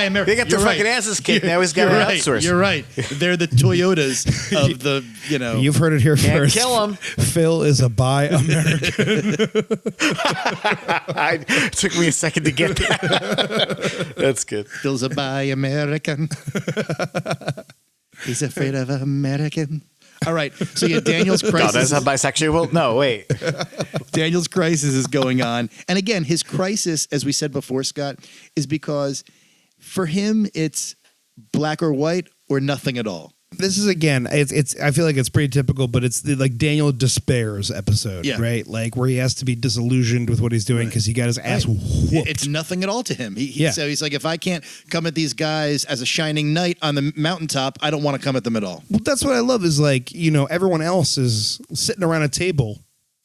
American. They got their fucking asses kicked. Now he's got to outsource. You're right. They're the Toyotas of the, you know. You've heard it here first. Kill him. Phil is a buy American. It took me a second to get that. That's good. Phil's a buy American. He's afraid of American. All right, so yeah, Daniel's crisis. No, that's not bisexual. No, wait. Daniel's crisis is going on, and again, his crisis, as we said before, Scott, is because for him it's black or white or nothing at all. This is again, it's. I feel like it's pretty typical, but it's the like Daniel despairs episode, right? Like where he has to be disillusioned with what he's doing because he got his ass whooped. It's nothing at all to him. So he's like, if I can't come at these guys as a shining knight on the mountaintop, I don't want to come at them at all. Well, that's what I love is like, you know, everyone else is sitting around a table,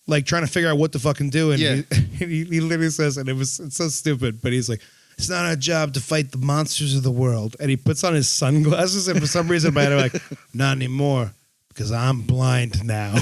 like trying to figure out what to fucking do, and he literally says, and it's so stupid, but he's like, it's not our job to fight the monsters of the world. And he puts on his sunglasses, and for some reason, I'm like, not anymore, because I'm blind now.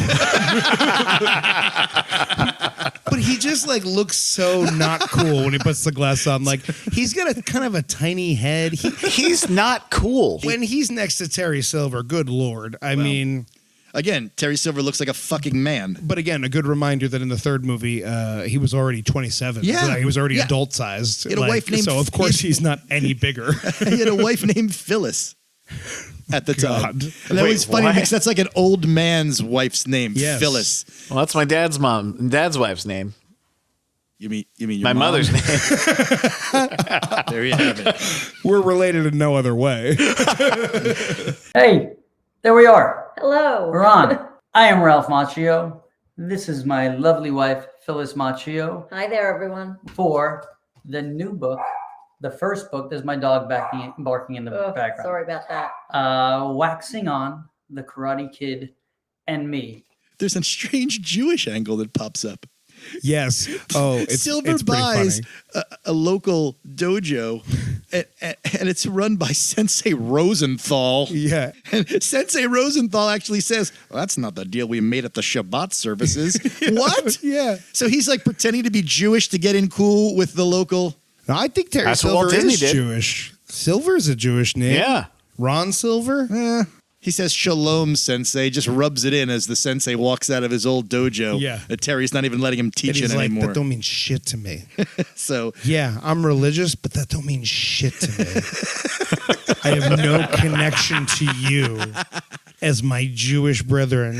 But he just like looks so not cool when he puts the glass on. Like he's got a kind of a tiny head. He's not cool. When he's next to Terry Silver, good Lord. I mean... Again, Terry Silver looks like a fucking man. But again, a good reminder that in the third movie, he was already 27. Yeah. So he was already adult-sized. He had a wife named... So, of course, he's not any bigger. He had a wife named Phyllis at the time. And that Wait, was funny what? because that's like an old man's wife's name, Phyllis. Well, that's my dad's wife's name. You mean your my mom? mother's name? There you have it. We're related in no other way. Hey, there we are. Hello. We're on. I am Ralph Macchio. This is my lovely wife, Phyllis Macchio. Hi there, everyone. For the new book, the first book, there's my dog barking in the background. Sorry about that. Waxing On, The Karate Kid, and Me. There's a strange Jewish angle that pops up. Yes. Oh, it's Silver buys a local dojo, and it's run by Sensei Rosenthal. Yeah. And Sensei Rosenthal actually says, well, that's not the deal we made at the Shabbat services. What? Yeah. So he's like pretending to be Jewish to get in cool with the local... No, I think Terry Silver is Jewish. Silver's a Jewish name. Yeah. Ron Silver? He says shalom, sensei, just rubs it in as the sensei walks out of his old dojo. Yeah. Terry's not even letting him teach And it he's like, anymore. that don't mean shit to me. So yeah, I'm religious, but that don't mean shit to me. I have no connection to you as my Jewish brethren.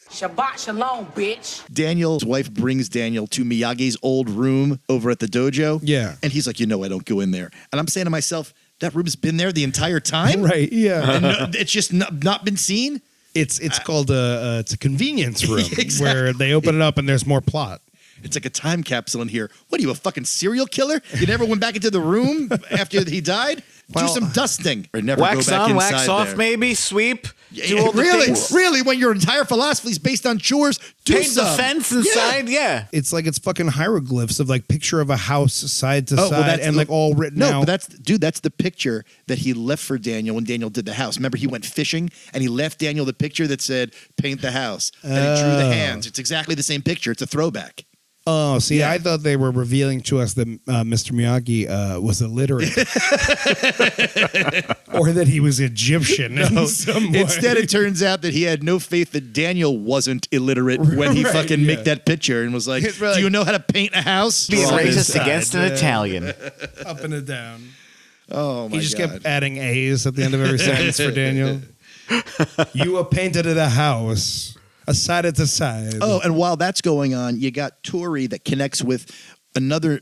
Shabbat shalom, bitch. Daniel's wife brings Daniel to Miyagi's old room over at the dojo. Yeah. And he's like, I don't go in there. And I'm saying to myself, that room's been there the entire time? Right, yeah. And it's just not been seen? It's called it's a convenience room Exactly. where they open it up and there's more plot. It's like a time capsule in here. What are you, a fucking serial killer? You never went back into the room after he died? Do some dusting. Or never Wax go back on, inside wax off, there. maybe, sweep. Do all the Really? things. Really? When your entire philosophy is based on chores, do Paint the some. fence inside, yeah. It's like it's fucking hieroglyphs of like picture of a house side to side and like all written out. No, but that's the picture that he left for Daniel when Daniel did the house. Remember, he went fishing and he left Daniel the picture that said, paint the house. And he drew the hands. It's exactly the same picture. It's a throwback. Oh, see, Yeah. I thought they were revealing to us that Mr. Miyagi was illiterate, or that he was Egyptian in some way. Instead, it turns out that he had no faith that Daniel wasn't illiterate when he Right, fucking yeah. made that picture and was like, It's like- do you know how to paint a house? Being Draw this racist side. against an Italian. Up and a down. Oh my He just God. kept adding A's at the end of every sentence for Daniel. You were painted at a house, a side to side. Oh, and while that's going on, you got Tori that connects with another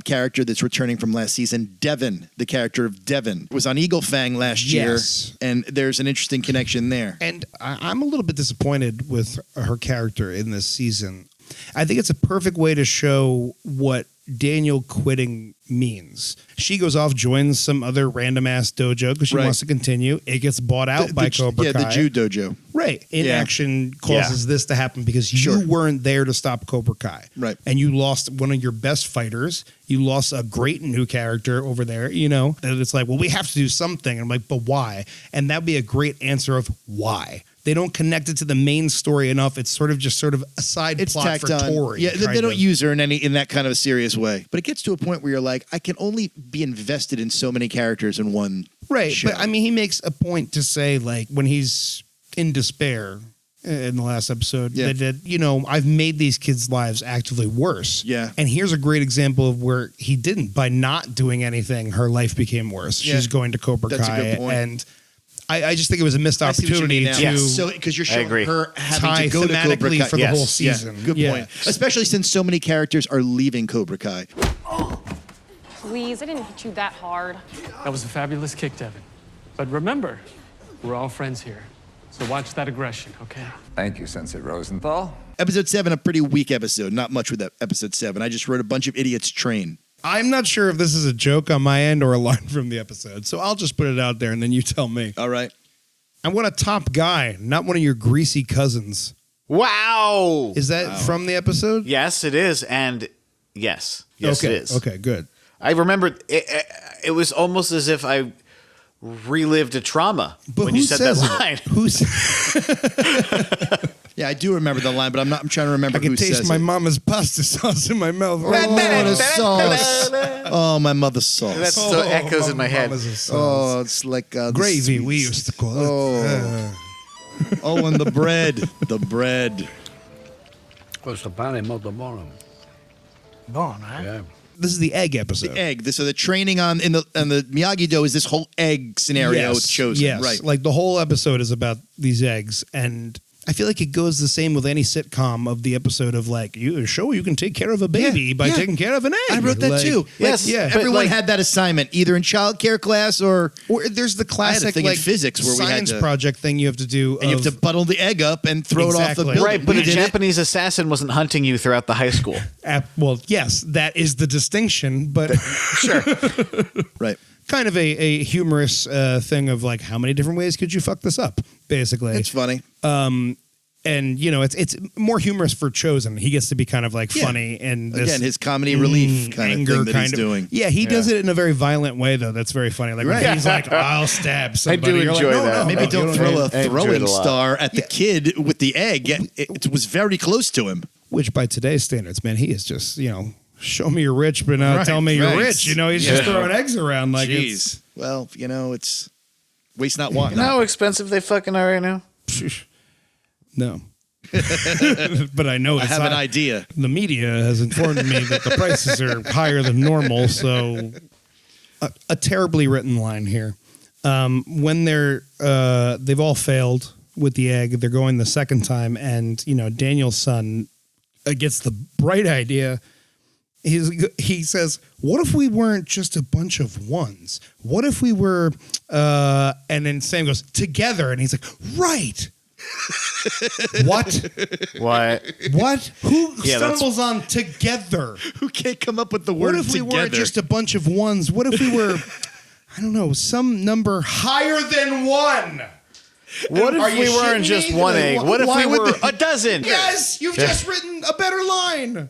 character that's returning from last season, Devin, the character of Devin. Was on Eagle Fang last Yes. year, and there's an interesting connection there. And I'm a little bit disappointed with her character in this season. I think it's a perfect way to show what Daniel quitting means. She goes off, joins some other random ass dojo because she Right. wants to continue. It gets bought out by Cobra Kai. the Jew dojo. Right. Inaction causes this to happen because Sure. you weren't there to stop Cobra Kai. Right. And you lost one of your best fighters. You lost a great new character over there, And it's like, well, we have to do something. And I'm like, but why? And that'd be a great answer of why. They don't connect it to the main story enough. It's sort of a side It's plot tacked for on. Tori. Yeah, they kind don't of. use her in that kind of a serious way. But it gets to a point where you're like, I can only be invested in so many characters in one Right. show. But I mean, he makes a point to say, like, when he's in despair in the last episode, that I've made these kids' lives actively worse. Yeah. And here's a great example of where he didn't. By not doing anything, her life became worse. Yeah. She's going to Cobra That's a Kai. good point. And I just think it was a missed I see what you opportunity mean now. to Yes. So because you're showing her having tie to go to Cobra thematically Kai for the Yes. whole Yeah. season. Good Yeah. point. Especially since so many characters are leaving Cobra Kai. Please, I didn't hit you that hard. That was a fabulous kick, Devin. But remember, we're all friends here. So watch that aggression, okay? Thank you, Sensei Rosenthal. Episode 7, a pretty weak episode. Not much with that episode 7. I just wrote a bunch of idiots train. I'm not sure if this is a joke on my end or a line from the episode. So I'll just put it out there and then you tell me. All right. I want a top guy, not one of your greasy cousins. Wow. Is that from the episode? Yes, it is. And yes. Yes, okay. it is. Okay, good. I remember it was almost as if I relived a trauma when you said that line. Yeah, I do remember the line, but I'm trying to remember I can who taste says my it. mama's pasta sauce in my mouth. Oh, the sauce. Oh, my mother's sauce. That still echoes in my head. Oh, it's like the Gravy, sweets. we used to call it. Oh, and the bread. The bread. Questo pane è molto buono. Bon, huh? Yeah. This is the egg episode. The egg. So the training on the Miyagi-Do is this whole egg scenario chosen. Yes. Right. Like the whole episode is about these eggs. And I feel like it goes the same with any sitcom of the episode of like, you show you can take care of a baby by taking care of an egg. I wrote that Like, too. Yes, yeah. but Everyone like- had that assignment, either in childcare class or there's the classic thing in like physics where we had science to- project thing you have to do. and you have to buttle the egg up and throw it off the Exactly. building. Right, but We a did it. Japanese assassin wasn't hunting you throughout the high school. Well, yes, that is the distinction, but Sure. Right. kind of a humorous thing of like, how many different ways could you fuck this up? Basically, It's funny. and it's more humorous for Chosen. He gets to be kind of like funny and this Again, his comedy relief kind of anger thing that kind he's of doing. Yeah, he does it in a very violent way though. That's very funny. Like when Right. he's like, "I'll stab somebody." do You're like, enjoy "No, that. no, Maybe no, don't you throw know a what I mean?" enjoyed throwing it a lot. star at the kid with the egg. It was very close to him. Which by today's standards, man, he is just show me you're rich, but now Right, tell me you're right. rich. He's just throwing eggs around like Jeez. Well, it's Waste not, want You know not. how expensive they fucking are right now? No. But I know I have an idea. The media has informed me that the prices are higher than normal. So, a terribly written line here. When they've all failed with the egg, they're going the second time, and Daniel's son gets the bright idea. He says, "What if we weren't just a bunch of ones? What if we were?" And then Sam goes, "Together," and he's like, "Right." What? Who stumbles on together? Who can't come up with the word What if we together? weren't just a bunch of ones? What if we were, I don't know, some number higher than one? What Are if you we weren't shitting just me? one egg? What if Why we would were a dozen? Yes, you've just written a better line.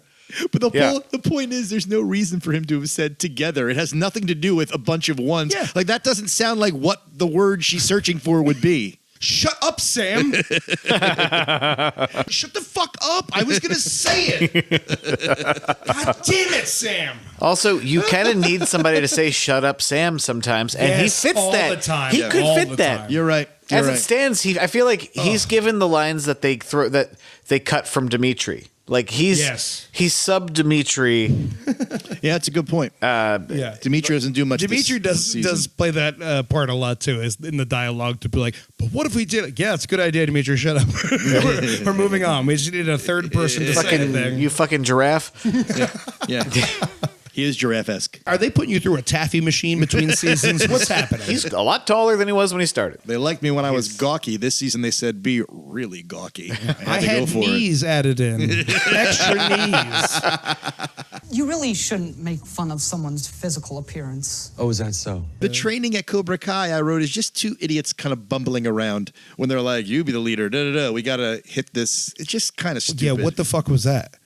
But the point is, there's no reason for him to have said together. It has nothing to do with a bunch of ones. Yeah. Like, that doesn't sound like what the word she's searching for would be. Shut up, Sam. Shut the fuck up. I was going to say it. God damn it, Sam. Also, you kind of need somebody to say "shut up, Sam" sometimes, and Yes, he fits all that. the time. He Yeah, could all fit the that. time. You're right. As it stands, I feel like he's given the lines that they cut from Dimitri. Like he's sub Dimitri. Yeah, it's a good point. Dimitri doesn't do much. Dimitri does play that part a lot too, is in the dialogue to be like, but what if we did it? Yeah, it's a good idea, Dimitri. Shut up. we're moving on. We just need a third person to say anything. You fucking giraffe. Yeah. He is giraffe-esque. Are they putting you through a taffy machine between seasons? What's happening? He's a lot taller than he was when he started. They liked me when I was gawky. This season they said be really gawky. I had knees added in. Extra knees. You really shouldn't make fun of someone's physical appearance. Oh, is that so? The training at Cobra Kai I wrote is just two idiots kind of bumbling around when they're like, "You be the leader, da-da-da. We got to hit this." It's just kind of stupid. Yeah, what the fuck was that?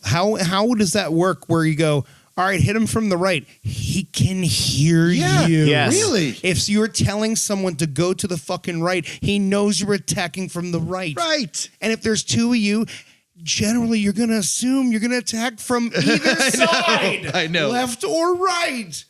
How does that work where you go, all right, hit him from the right. He can hear you. Yes. Really? If you're telling someone to go to the fucking right, he knows you're attacking from the right. Right. And if there's two of you, generally you're going to assume you're going to attack from either side. I know. Left or right.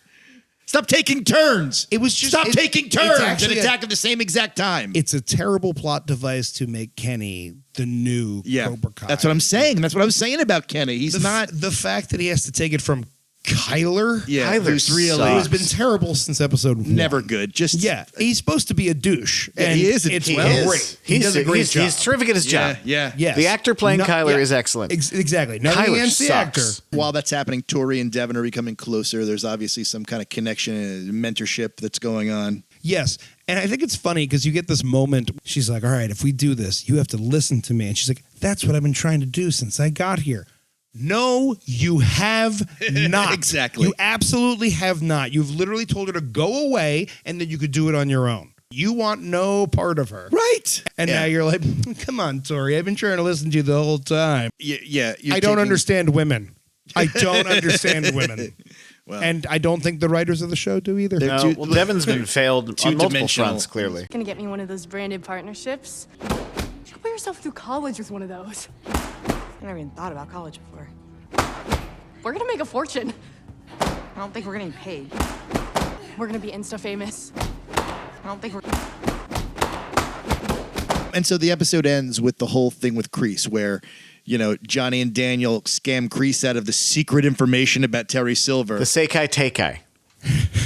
Stop taking turns. It was just Stop taking turns and actually attack at the same exact time. It's a terrible plot device to make Kenny the new Cobra Kai. That's what I'm saying. That's what I was saying about Kenny. He's not the fact that he has to take it from Kyler. Yeah, who's really who's been terrible since episode 1. never good. Just He's supposed to be a douche. Yeah, and he is. It's He great. He does a great job. He's terrific at his job. Yeah. Yes. The actor playing Kyler yeah. is excellent. Exactly. Nothing Kyler against the sucks. actor. While that's happening, Tori and Devin are becoming closer. There's obviously some kind of connection and mentorship that's going on. Yes. And I think it's funny because you get this moment. She's like, all right, if we do this, you have to listen to me. And she's like, that's what I've been trying to do since I got here. No, you have not. Exactly. You absolutely have not. You've literally told her to go away and that you could do it on your own. You want no part of her. Right. And now you're like, come on, Tori. I've been trying to listen to you the whole time. Yeah. I don't understand women. I don't understand women. Well, and I don't think the writers of the show do either. No, well, Devin's been failed on multiple two-dimensional. fronts, clearly. Gonna get me one of those branded partnerships? You could put yourself through college with one of those. I never even thought about college before. We're gonna make a fortune. I don't think we're getting paid. We're gonna be Insta famous. I don't think we're... And so the episode ends with the whole thing with Kreese, where, Johnny and Daniel scam Kreese out of the secret information about Terry Silver. The Sekai Teikai.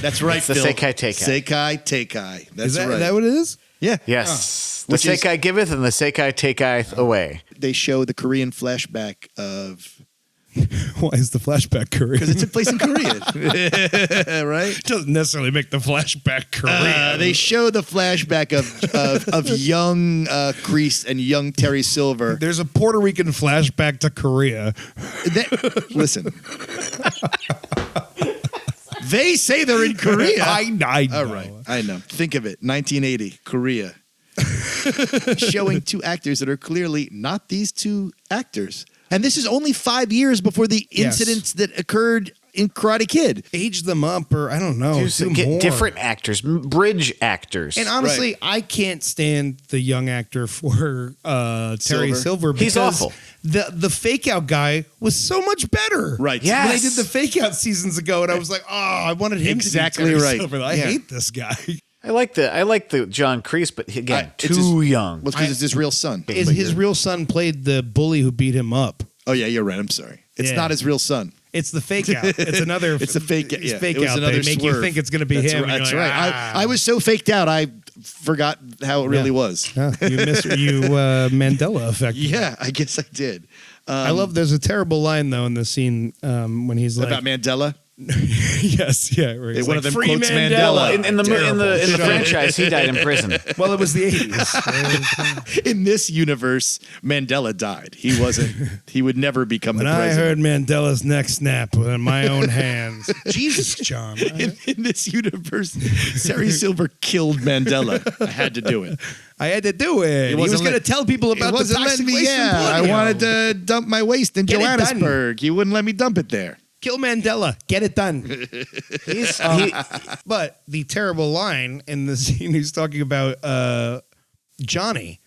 That's right, It's the Phil. Sekai Teikai. Sekai Teikai. That's Is right. that what it is? Yeah. Yes. Which The is- Sekai giveth and the Sekai taketh away. They show the Korean flashback of... Why is the flashback Korean? Because it took place in Korea. Right? Doesn't necessarily make the flashback Korean. They show the flashback of young Kreese and young Terry Silver. There's a Puerto Rican flashback to Korea. Listen. They say they're in Korea. I know. All right. I know. Think of it. 1980, Korea. Showing two actors that are clearly not these two actors. And this is only 5 years before the incidents that occurred in Karate Kid. Age them up, or I don't know. Do Get more. different actors, bridge actors. And honestly, I can't stand the young actor for Terry Silver. He's because awful. The fake out guy was so much better. Right. Yes. When they did the fake out seasons ago, and I was like, oh, I wanted him Exactly to be Terry right. Silver. I Yeah. hate this guy. I like the John Kreese, but again, too young. Well, because it's his real son. His real son played the bully who beat him up. Oh yeah, you're right. I'm sorry. It's not his real son. It's the fake out. It's another. It's a fake. It's Yeah, fake it was out. another They make swerve. you think it's going to be That's him. Right, and that's you're right. like, ah. I was so faked out. I forgot how it really was. Yeah, you Mandela effect. Yeah, I guess I did. I love. There's a terrible line though in the scene when he's like about Mandela. Yes, yeah. Where he's One like, of them free quotes Mandela. In the franchise, he died in prison. Well, it was the 80s. In this universe, Mandela died. He wasn't. He would never become When the I president. heard Mandela's neck snap with my own hands. Jesus, John. In this universe, Terry Silver killed Mandela. I had to do it. I had to do it. He was going to tell people about the wasn't toxic letting me. waste from Yeah, I polio. wanted to dump my waste in Get it done. Johannesburg. He wouldn't let me dump it there. Kill Mandela. Get it done. But the terrible line in the scene, he's talking about Johnny.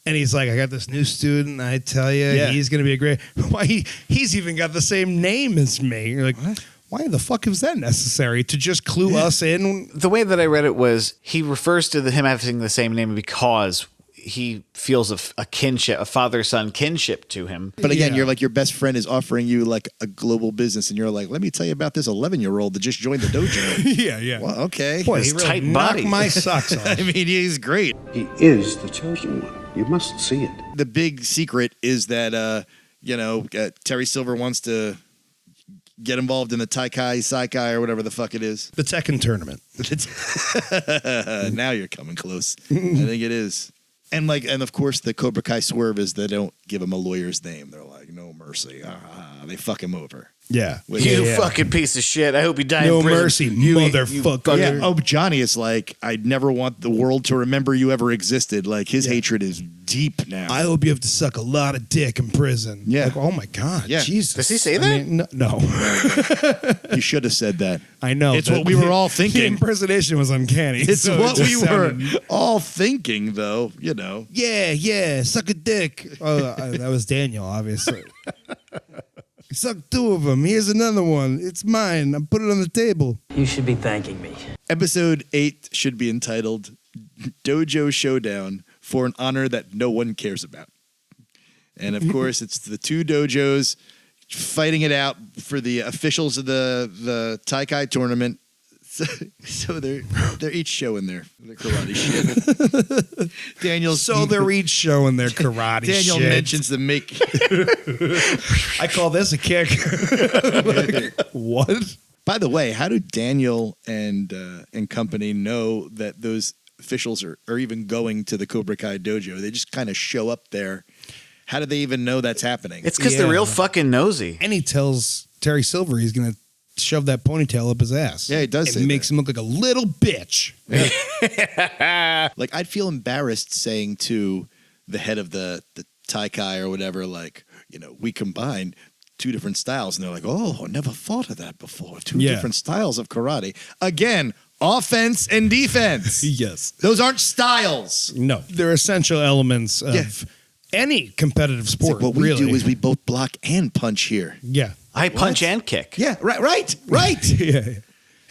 And he's like, I got this new student. I tell you, he's going to be a great. Why he's even got the same name as me. You're like, what? Why the fuck is that necessary to just clue us in? The way that I read it was he refers to him having the same name because he feels a kinship, a father-son kinship to him. But again, you're like your best friend is offering you like a global business, and you're like, let me tell you about this 11-year-old that just joined the dojo. Yeah. Well, okay. Boy, His he really tight knocked body. my socks off. I mean, he's great. He is the chosen one. You must see it. The big secret is that Terry Silver wants to get involved in the Saikai or whatever the fuck it is. The Tekken tournament. Now you're coming close. I think it is. And of course the Cobra Kai swerve is they don't give him a lawyer's name. They're like, no mercy. They fuck him over. Yeah. You fucking piece of shit. I hope you die No in prison. mercy, motherfucker. Yeah. Oh, Johnny is like, I'd never want the world to remember you ever existed. Like his hatred is deep now. I hope you have to suck a lot of dick in prison. Yeah. Like, oh my God. Yeah. Jesus. Does he say that? mean, no. You should have said that. I know. It's what we were all thinking. The impersonation was uncanny. It's so what it we just were sounded- all thinking, though, you know. Yeah, suck a dick. Oh, that was Daniel, obviously. Suck two of them. Here's another one. It's mine. I put it on the table. You should be thanking me. Episode 8 should be entitled Dojo Showdown for an honor that no one cares about. And of course, it's the two dojos fighting it out for the officials of the Taikai tournament. So they're each showing their karate shit. They're each showing their karate Daniel shit. mentions the make. I call this a kick. Like, what? By the way, how do Daniel and company know that those officials are even going to the Cobra Kai dojo? They just kind of show up there. How do they even know that's happening? It's because they're real fucking nosy. And he tells Terry Silver he's going to shove that ponytail up his ass. Yeah, he does say It makes him look like a little bitch. Like, I'd feel embarrassed saying to the head of the Taikai or whatever, like, we combined two different styles. And they're like, oh, I never thought of that before. Two different styles of karate. Again, offense and defense. Yes. Those aren't styles. No. They're essential elements of any competitive sport. What we really. do is we both block and punch here. Yeah. I punch and kick. Yeah, right. Yeah. And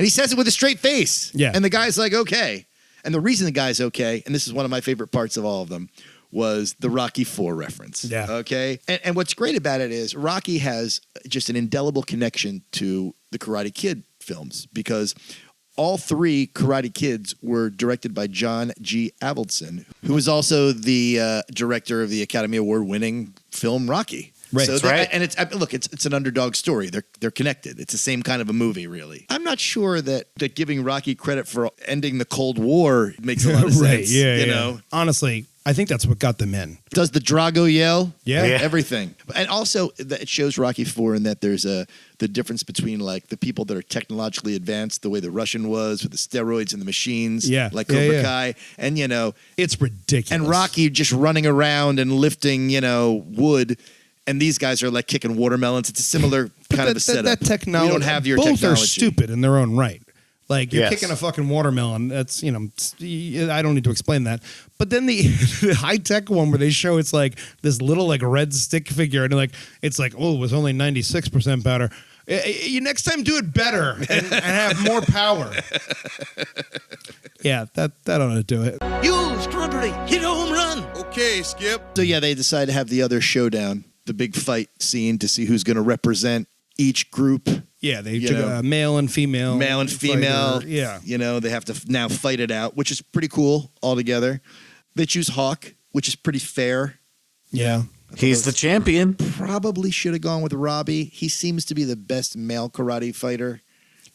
he says it with a straight face. Yeah. And the guy's like, okay. And the reason the guy's okay, and this is one of my favorite parts of all of them, was the Rocky IV reference. Yeah. Okay. And what's great about it is Rocky has just an indelible connection to the Karate Kid films because all three Karate Kids were directed by John G. Avildsen, who was also the director of the Academy Award-winning film Rocky. Right. So That's they- right. And it's an underdog story. They're connected. It's the same kind of a movie, really. I'm not sure that giving Rocky credit for ending the Cold War makes a lot of Right. sense. Yeah. You yeah. know, Honestly, I think that's what got them in. does the Drago yell? Yeah. Everything. And also it shows Rocky IV in that there's the difference between like the people that are technologically advanced, the way the Russian was with the steroids and the machines, Yeah. like Yeah, Cobra yeah. Kai, and It's ridiculous. and Rocky just running around and lifting wood, and these guys are like kicking watermelons. It's a similar kind of a setup. That technology. We don't have your both technology. are stupid in their own right. Like you're Yes. kicking a fucking watermelon. That's I don't need to explain that. But then the high tech one where they show it's like this little like red stick figure and it's like it was only 96% powder. You next time do it better and have more power. Yeah, that ought to do it. You, strawberry, hit a home run. Okay, Skip. So yeah, they decide to have the other showdown, the big fight scene to see who's going to represent each group. Yeah, they took male and female. Male and female. Fighter. Yeah. They have to now fight it out, which is pretty cool altogether. They choose Hawk, which is pretty fair. Yeah. He's the champion. Probably should have gone with Robbie. He seems to be the best male karate fighter.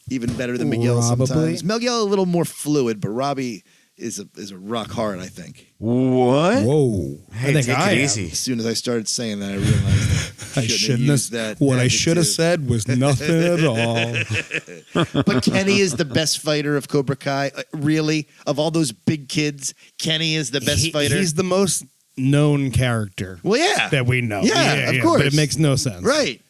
Even better than Miguel sometimes. Miguel a little more fluid, but Robbie is a rock hard, I think. What? Whoa. Hey, take it easy. As soon as I started saying that, I realized I shouldn't have used that. What I should have said was nothing at all. But Kenny is the best fighter of Cobra Kai. Really, of all those big kids, Kenny is the best fighter. He's the most known character. Well, yeah, that we know. Yeah, of course. But it makes no sense. Right.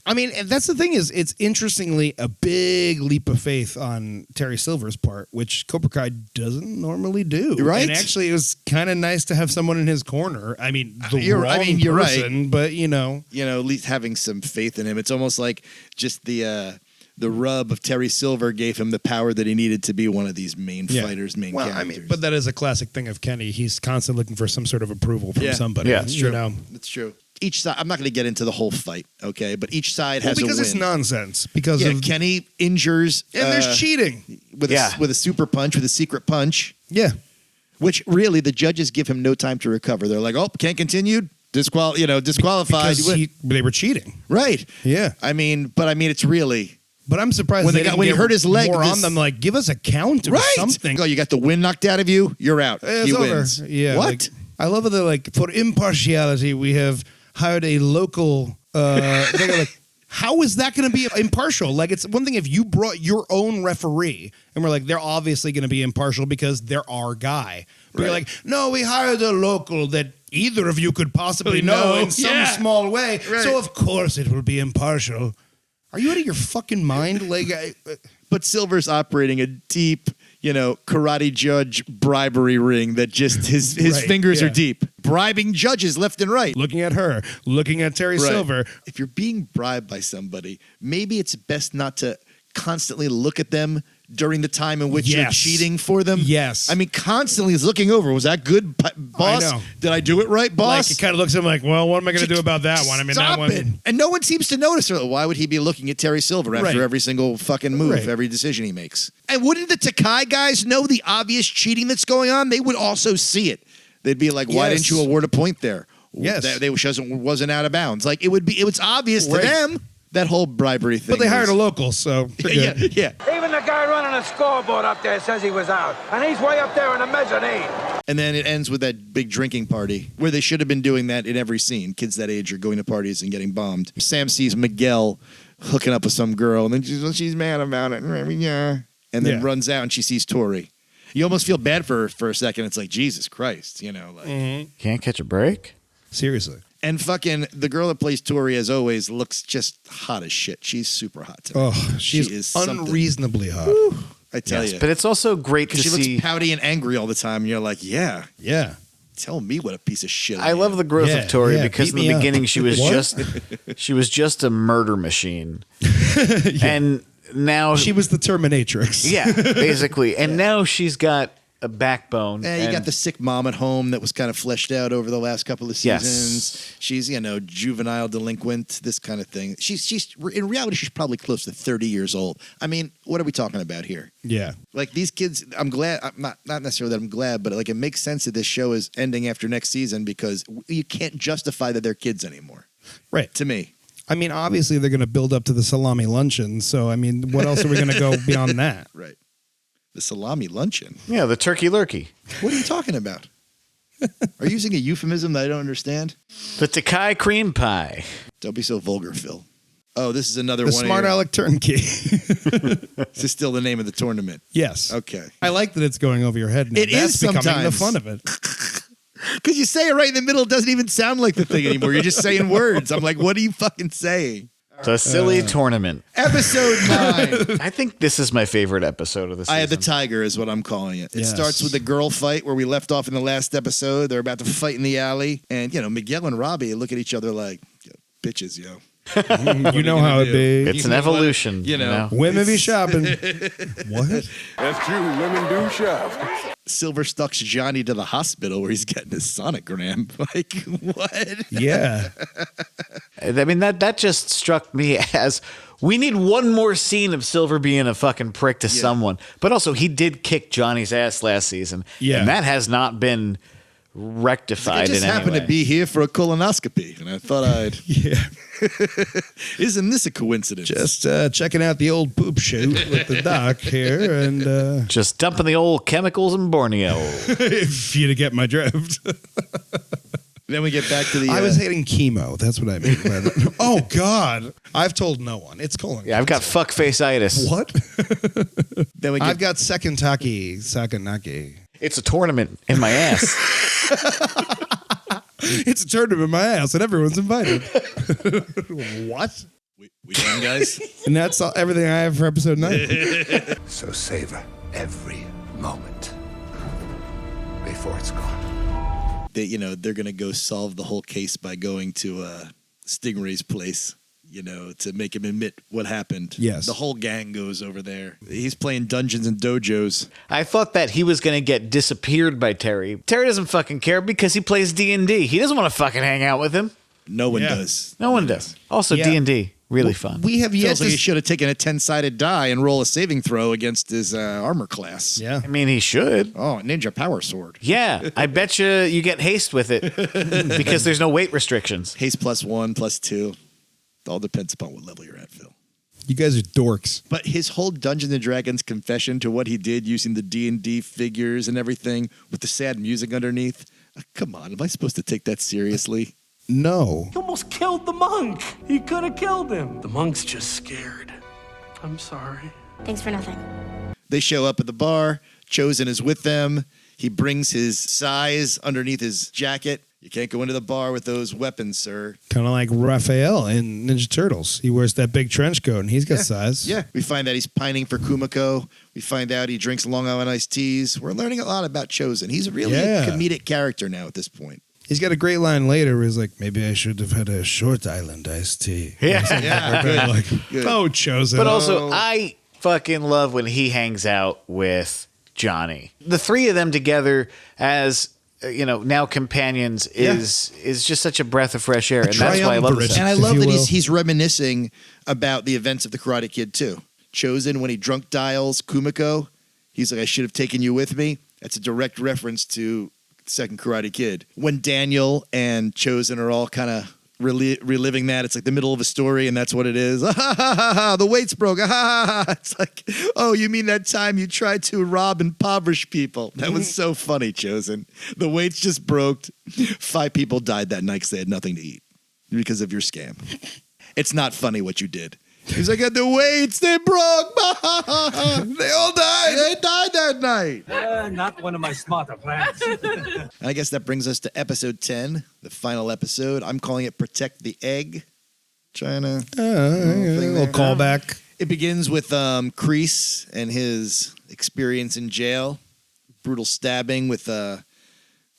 I mean, that's the thing is, it's interestingly a big leap of faith on Terry Silver's part, which Cobra Kai doesn't normally do. Right. And actually, it was kind of nice to have someone in his corner. I mean, you're person, right. But at least having some faith in him. It's almost like just the rub of Terry Silver gave him the power that he needed to be one of these main fighters, main characters. I mean, but that is a classic thing of Kenny. He's constantly looking for some sort of approval from somebody. Yeah, it's true. It's true. Each side, I'm not going to get into the whole fight, okay? But each side has a win. Because it's nonsense. Because of Kenny injures. And there's cheating. With a super punch, with a secret punch. Yeah. Which really, the judges give him no time to recover. They're like, oh, can't continue. Disqualified. Because they were cheating. Right. Yeah. But it's really... But I'm surprised when he hurt his leg. More on them, like, give us a count or something. Oh, you got the wind knocked out of you. You're out. It's he over. wins. Yeah. What? Like, I love that. For impartiality, we have hired a local. How is that going to be impartial? Like, it's one thing if you brought your own referee and we're like, they're obviously going to be impartial because they're our guy. But you're like, no, we hired a local that either of you could possibly know in some small way. Right. So of course it will be impartial. Are you out of your fucking mind? Like, but Silver's operating a deep, karate judge bribery ring that just his fingers are deep, bribing judges left and right. Looking at her, looking at Terry Silver. If you're being bribed by somebody, maybe it's best not to constantly look at them during the time in which you're cheating for them. Yes. I mean, constantly is looking over. Was that good, boss? I know. Did I do it right, boss? Like, he kind of looks at him like, well, what am I going to do about that one? I mean, Stop that one. it. And no one seems to notice. Why would he be looking at Terry Silver after every single fucking move, every decision he makes? And wouldn't the Takai guys know the obvious cheating that's going on? They would also see it. They'd be like, why didn't you award a point there? Yes. That wasn't out of bounds. Like, it was obvious to them. That whole bribery thing. But they hired a local, so yeah. Even the guy running the scoreboard up there says he was out, and he's way up there in the mezzanine. And then it ends with that big drinking party where they should have been doing that in every scene. Kids that age are going to parties and getting bombed. Sam sees Miguel hooking up with some girl, and then she's mad about it. And then runs out, and she sees Tori. You almost feel bad for her for a second. It's like, Jesus Christ, Can't catch a break? Seriously. And fucking the girl that plays Tori, as always, looks just hot as shit. She's super hot to me. Oh, she is something. unreasonably hot. Woo, I tell you. But it's also great to she see. looks pouty and angry all the time. And you're like, yeah. Tell me what a piece of shit I am. love the growth of Tori because in the beginning she was What? she was just a murder machine, and now she was the Terminatrix. Yeah, basically. And now she's got a backbone. You got the sick mom at home that was kind of fleshed out over the last couple of seasons. She's, juvenile delinquent, this kind of thing. She's in reality, she's probably close to 30 years old. I mean, what are we talking about here? Yeah. Like these kids, I'm glad, not necessarily that I'm glad, but like it makes sense that this show is ending after next season because you can't justify that they're kids anymore. Right. To me. I mean, obviously they're going to build up to the salami luncheon. So, I mean, what else are we going to go beyond that? Right. The salami luncheon? Yeah, the turkey lurkey. What are you talking about? Are you using a euphemism that I don't understand? The Takai cream pie. Don't be so vulgar, Phil. Oh, this is another The one. Smart Alec Turnkey. This is still the name of the tournament. Yes. Okay. I like that it's going over your head now. It That's is becoming sometimes. the fun of it. Because you say it right in the middle, it doesn't even sound like the thing anymore. You're just saying words. I'm like, what are you fucking saying? The silly tournament. Episode 9. I think this is my favorite episode of the season. I had the Tiger is what I'm calling it. It Yes. starts with the girl fight where we left off in the last episode. They're about to fight in the alley. And, Miguel and Robbie look at each other like, bitches, yo. You know how it be. It's an evolution. You know. Women be shopping. What? That's true. Women do shop. Silver stalks Johnny to the hospital where he's getting his sonogram. Like, what? Yeah. I mean, that just struck me as we need one more scene of Silver being a fucking prick to someone. But also, he did kick Johnny's ass last season. Yeah. And that has not been rectified in any way. I just happened to be here for a colonoscopy, and I thought I'd... Yeah. Isn't this a coincidence? Just checking out the old poop chute with the doc here, and... Just dumping the old chemicals in Borneo. If you to get my drift. Then we get back to the... I was hating chemo. That's what I mean by that. Oh, God. I've told no one. It's colon. Yeah, I've got fuckface-itis. What? Then I've got Sakanaki. It's a tournament in my ass. It's a tournament in my ass, and everyone's invited. What? We done, guys? And that's everything I have for episode 9. So savor every moment before it's gone. They're going to go solve the whole case by going to Stingray's place, to make him admit what happened. Yes. The whole gang goes over there. He's playing Dungeons and Dojos. I thought that he was going to get disappeared by Terry. Terry doesn't fucking care because he plays D&D. He doesn't want to fucking hang out with him. No one does. No one does. Also, D&D, really fun. We have yet Feels like he should have taken a 10-sided die and roll a saving throw against his armor class. Yeah. I mean, he should. Oh, ninja power sword. Yeah, I bet you get haste with it because there's no weight restrictions. Haste +1, +2. All depends upon what level you're at, Phil. You guys are dorks. But his whole Dungeons and Dragons confession to what he did using the D&D figures and everything with the sad music underneath. Come on, am I supposed to take that seriously? No. He almost killed the monk. He could have killed him. The monk's just scared. I'm sorry. Thanks for nothing. They show up at the bar. Chosen is with them. He brings his size underneath his jacket. You can't go into the bar with those weapons, sir. Kind of like Raphael in Ninja Turtles. He wears that big trench coat, and he's got size. Yeah. We find out he's pining for Kumiko. We find out he drinks Long Island iced teas. We're learning a lot about Chosen. He's really a comedic character now at this point. He's got a great line later where he's like, maybe I should have had a short island iced tea. Yeah. Good. Oh, Chosen. But also, I fucking love when he hangs out with Johnny. The three of them together as... now companions is just such a breath of fresh air, and that's why I love this. And I love that he's reminiscing about the events of the Karate Kid too. Chosen, when he drunk dials Kumiko, he's like, "I should have taken you with me." That's a direct reference to the second Karate Kid. When Daniel and Chosen are all kind of reliving that, it's like the middle of a story, and that's what it is. The weights broke. It's like, oh, you mean that time you tried to rob impoverished people? That was so funny, Chosen. The weights just broke. 5 people died that night because they had nothing to eat because of your scam. It's not funny what you did. He's like, the weights, they broke. They all died. They died that night. Not one of my smarter plans. I guess that brings us to episode 10, the final episode. I'm calling it Protect the Egg. Trying to... a little callback. It begins with Kreese and his experience in jail. Brutal stabbing with the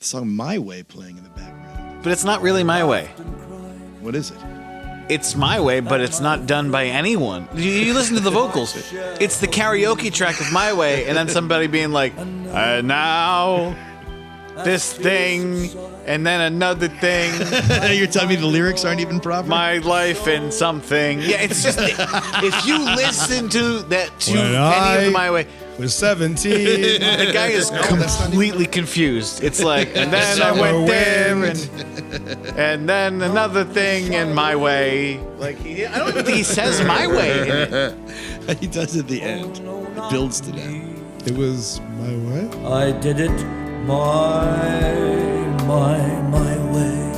song My Way playing in the background. But it's not really My Way. What is it? It's My Way, but it's not done by anyone. You listen to the vocals. It's the karaoke track of My Way, and then somebody being like, and now this thing, and then another thing. You're telling me the lyrics aren't even proper? My life and something. Yeah, it's just, if you listen to that, any of My Way. Was 17. The guy is completely confused. It's like, and then I went there, and then another thing, and My Way. Like, I don't even think he says My Way in it. He does at the end. It builds to that. It was My Way? I did it my way.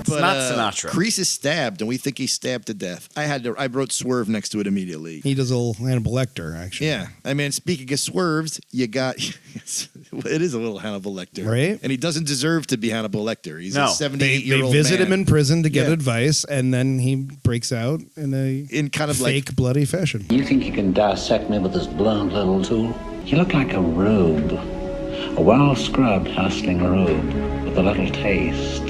But, not Sinatra. Kreese is stabbed, and we think he's stabbed to death. I wrote Swerve next to it immediately. He does a little Hannibal Lecter, actually. Yeah. I mean, speaking of swerves, you got... it is a little Hannibal Lecter. Right. And he doesn't deserve to be Hannibal Lecter. He's a 78-year-old They visit man. him in prison to get advice, and then he breaks out in kind of fake, bloody fashion. You think you can dissect me with this blunt little tool? You look like a rube. A well-scrubbed, hustling rube with a little taste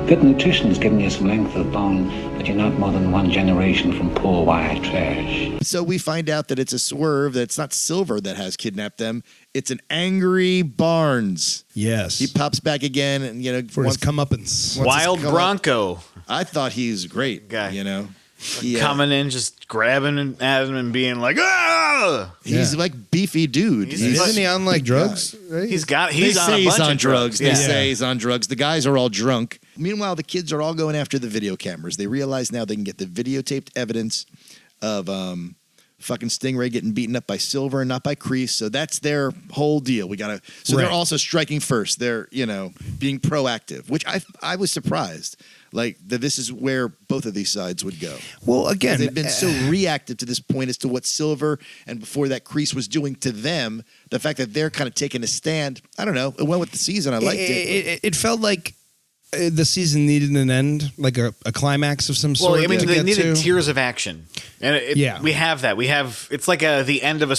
Good nutrition is giving you some length of bone, but you're not more than one generation from poor wire trash. So we find out that it's a swerve, that it's not Silver that has kidnapped them. It's an angry Barnes. Yes. He pops back again and, for his comeuppance. Wild Bronco. I thought he's great. Guy. He, coming in, just grabbing at him and being like, ah! He's like beefy dude. Isn't he on like drugs? Right? He's They on a say he's bunch on of drugs. They Yeah. say he's on drugs. The guys are all drunk. Meanwhile, the kids are all going after the video cameras. They realize now they can get the videotaped evidence of fucking Stingray getting beaten up by Silver and not by Kreese. So that's their whole deal. They're also striking first. They're, being proactive, which I was surprised. Like that this is where both of these sides would go. Well, again, they've been so reactive to this point as to what Silver and before that Kreese was doing to them. The fact that they're kind of taking a stand. I don't know. It went with the season. I liked it. It felt like the season needed an end, like a climax of some sort. Well, I mean, they needed tiers of action, and we have that. We have it's like the end of a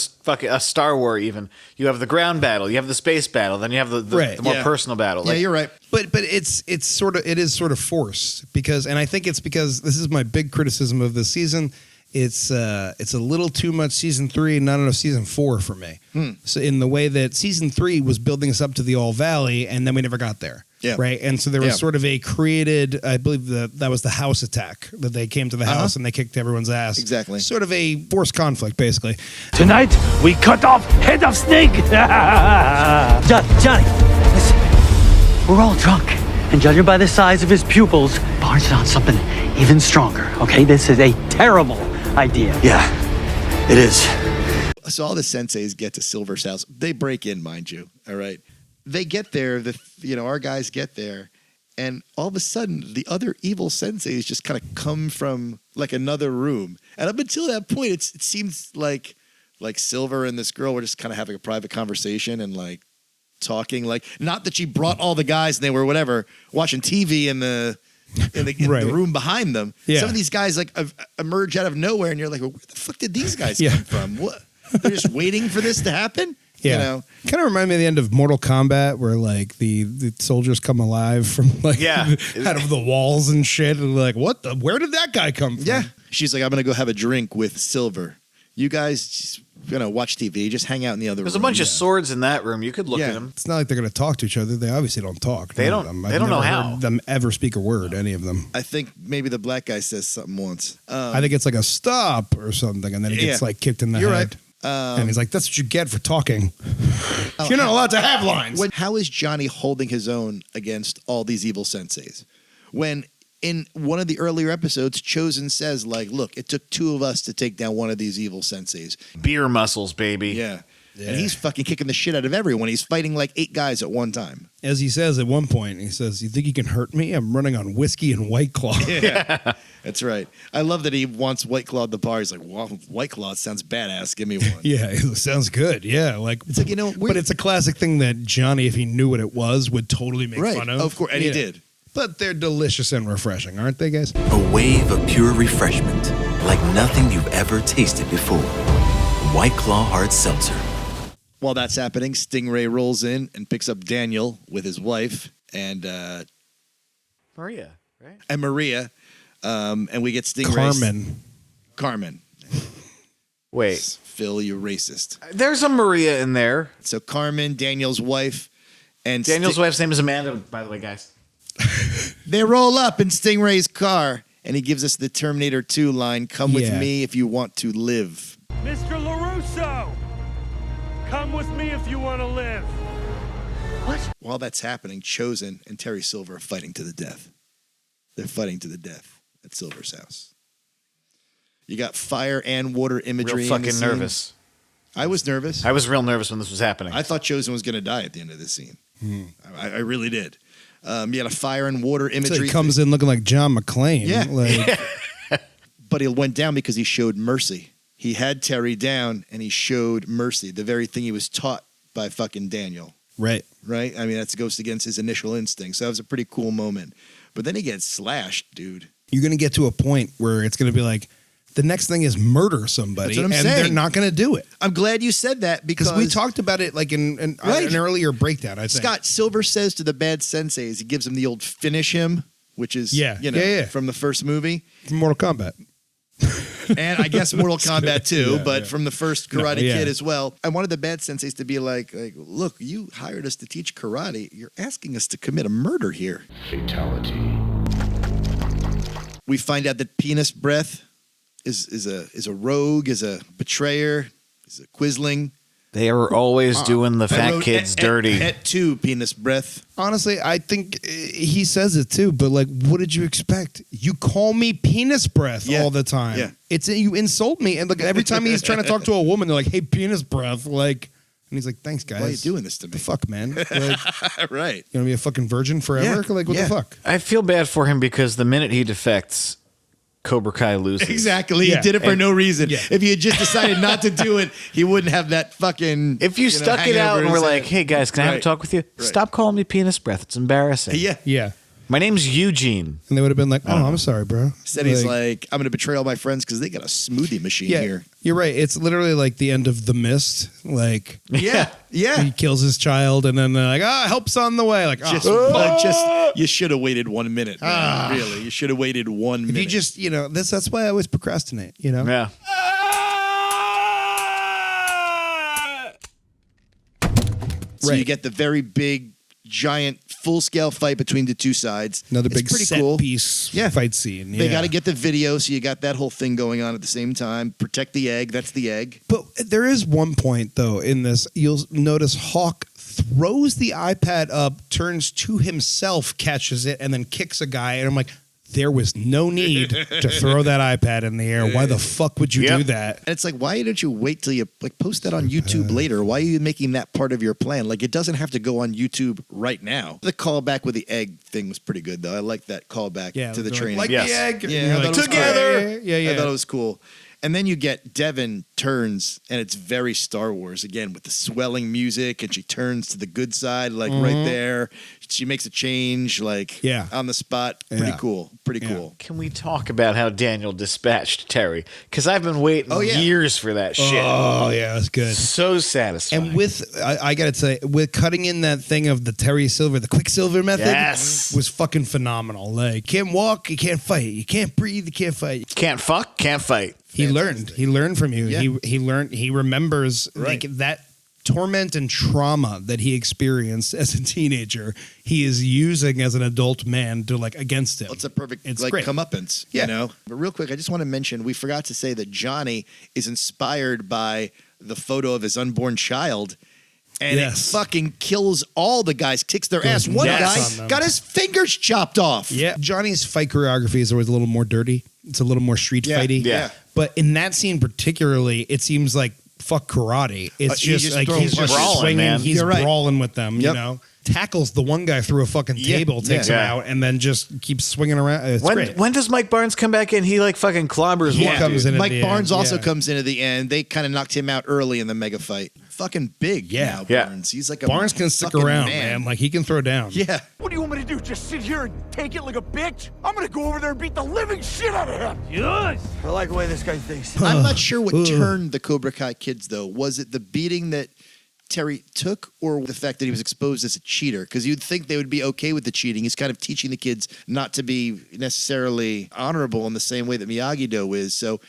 Star War. Even you have the ground battle, you have the space battle, then you have the more personal battle. Yeah, you're right. But it is sort of forced because, and I think it's because this is my big criticism of this season. It's a little too much season 3 and not enough season 4 for me. So in the way that season 3 was building us up to the All Valley, and then we never got there. Yeah. Right. And so there was sort of a created, I believe that was the house attack, that they came to the house and they kicked everyone's ass. Exactly. Sort of a forced conflict, basically. Tonight, we cut off head of snake. Johnny, listen. We're all drunk. And judging by the size of his pupils, Barnes is on something even stronger. Okay, this is a terrible idea. Yeah, it is. So all the senseis get to Silver's house. They break in, mind you. All right. They get there. Our guys get there, and all of a sudden, the other evil senseis just kind of come from like another room. And up until that point, it seems like Silver and this girl were just kind of having a private conversation and like talking. Like, not that she brought all the guys and they were whatever watching TV in the room behind them. Yeah. Some of these guys like emerge out of nowhere, and you're like, well, where the fuck did these guys come from? What? They're just waiting for this to happen. Yeah, kind of remind me of the end of Mortal Kombat, where like the soldiers come alive from like out of the walls and shit, and like, what the? Where did that guy come from? Yeah, she's like, I'm gonna go have a drink with Silver. You guys just watch TV, just hang out in the other room. There's a bunch of swords in that room. You could look at them. It's not like they're going to talk to each other. They obviously don't talk. They don't. I've They don't know never how. heard them ever speak a word. Any of them. I think maybe the black guy says something once. I think it's like a stop or something, and then he gets like kicked in the You're head. right. And he's like, "That's what you get for talking. You're not allowed to have lines." How is Johnny holding his own against all these evil senseis? When in one of the earlier episodes, Chosen says, like, look, it took 2 of us to take down one of these evil senseis. Beer muscles, baby. Yeah. And he's fucking kicking the shit out of everyone. He's fighting like 8 guys at one time. As he says at one point, he says, "You think you can hurt me? I'm running on whiskey and White Claw." Yeah, that's right. I love that he wants White Claw at the bar. He's like, well, White Claw sounds badass. Give me one. Yeah, it sounds good. Yeah, like it's like, but it's a classic thing that Johnny, if he knew what it was, would totally make fun of. Of course, and he did. But they're delicious and refreshing, aren't they, guys? A wave of pure refreshment, like nothing you've ever tasted before. White Claw Hard Seltzer. While that's happening, Stingray rolls in and picks up Daniel with his wife and Maria, right? And Maria, and we get Stingray. Carmen. Wait, Phil, you racist. There's a Maria in there. So Carmen, Daniel's wife, and Daniel's wife's name is Amanda, by the way, guys. They roll up in Stingray's car, and he gives us the Terminator 2 line, "Come with me if you want to live." Mr. LaRusso, come with me if you want to live. What? While that's happening, Chosen and Terry Silver are fighting to the death. They're fighting to the death at Silver's house. You got fire and water imagery. Real fucking nervous. I was nervous. I was real nervous when this was happening. I thought Chosen was going to die at the end of this scene. I really did. You got a fire and water imagery. So he comes in looking like John McClane. Yeah. Like, But he went down because he showed mercy. He had Terry down and he showed mercy, the very thing he was taught by fucking Daniel. Right. Right? I mean, that goes against his initial instinct. So that was a pretty cool moment. But then he gets slashed, dude. you're going to get to a point where it's going to be like, the next thing is murder somebody. That's what I'm and saying. They're not going to do it. I'm glad you said that because we talked about it like in an earlier breakdown, I think. Scott Silver says to the bad senseis, he gives them the old finish him which is Yeah. from the first movie. Mortal Kombat. And I guess Mortal Kombat too, Yeah, but yeah. from the first Karate yeah. Kid as well. I wanted the bad senseis to be like, look, you hired us to teach karate. You're asking us to commit a murder here. Fatality. We find out that Penis Breath is a rogue, is a betrayer, is a quisling. They are always doing the fat kids dirty. At 2, Penis Breath. Honestly, I think he says it too, but like, what did you expect? You call me penis breath all the time. Yeah. You insult me, and like every time he's trying to talk to a woman, they're like, "Hey, penis breath," like, and he's like, "Thanks, guys. Why are you doing this to me? The fuck, man? Like, right. You gonna be a fucking virgin forever? Like, what the fuck?" I feel bad for him because the minute he defects, Cobra Kai loses. Exactly. He did it for no reason. If he had just decided not to do it, he wouldn't have that fucking. If you stuck it out and were like, "Hey guys, can I have a Right. talk with you?" Right. Stop calling me penis breath. It's embarrassing. Yeah. My name's Eugene. And they would have been like, "Oh, I'm sorry, bro." Instead, he's like, I'm going to betray all my friends because they got a smoothie machine here. You're right. It's literally like the end of The Mist. Like, Yeah. he kills his child, and then they're like, help's on the way. Like, You should have waited 1 minute. Man. Really, you should have waited 1 minute. If you just, that's why I always procrastinate. Yeah. So you get the very big, giant, full-scale fight between the two sides. Another It's big pretty set cool. piece fight scene. They got to get the video, so you got that whole thing going on at the same time. Protect the egg. That's the egg. But there is one point, though, in this. You'll notice Hawk throws the iPad up, turns to himself, catches it, and then kicks a guy. And I'm like, there was no need to throw that iPad in the air. Why the fuck would you do that? And it's like, why don't you wait till you post that on YouTube later? Why are you making that part of your plan? Like, it doesn't have to go on YouTube right now. The callback with the egg thing was pretty good, though. I like that callback to the training. Like the egg. Yeah, I thought it was together. cool. Yeah. I thought it was cool. And then you get Devin turns, and it's very Star Wars again with the swelling music, and she turns to the good side, like right there. She makes a change, like on the spot. Pretty cool. Pretty cool. Can we talk about how Daniel dispatched Terry? Because I've been waiting years for that shit. Oh, yeah, that's good. So satisfying. And I got to say, with cutting in that thing of the Terry Silver, the Quicksilver method was fucking phenomenal. Like, can't walk, you can't fight. You can't breathe, you can't fight. Can't fuck, can't fight. He learned. He learned from you. Yeah. He learned. He remembers like that torment and trauma that he experienced as a teenager. He is using as an adult man to against him. It's a perfect It's like great. comeuppance, you know. But real quick, I just want to mention we forgot to say that Johnny is inspired by the photo of his unborn child. And it fucking kills all the guys, kicks their ass. One nuts on guy them. got his fingers chopped off. Yeah, Johnny's fight choreography is always a little more dirty. It's a little more street fighty. Yeah. But in that scene particularly, it seems like fuck karate. It's he's just just like throwing he's just brawling, swinging. man. He's You're right. brawling with them. You Yep. know, tackles the one guy through a fucking table, takes him out, and then just keeps swinging around. It's great. When does Mike Barnes come back in? He fucking clobbers He one comes dude. in at Mike the Barnes end, also yeah. comes in at the end. They kind of knocked him out early in the mega fight. Fucking big now, Barnes. He's like a Barnes can stick fucking around, man. Like he can throw down. Yeah. What do you want me to do? Just sit here and take it like a bitch? I'm gonna go over there and beat the living shit out of him. Yes. I like the way this guy thinks. I'm not sure what turned the Cobra Kai kids, though. Was it the beating that Terry took or the fact that he was exposed as a cheater? Because you'd think they would be okay with the cheating. He's kind of teaching the kids not to be necessarily honorable in the same way that Miyagi-Do is. So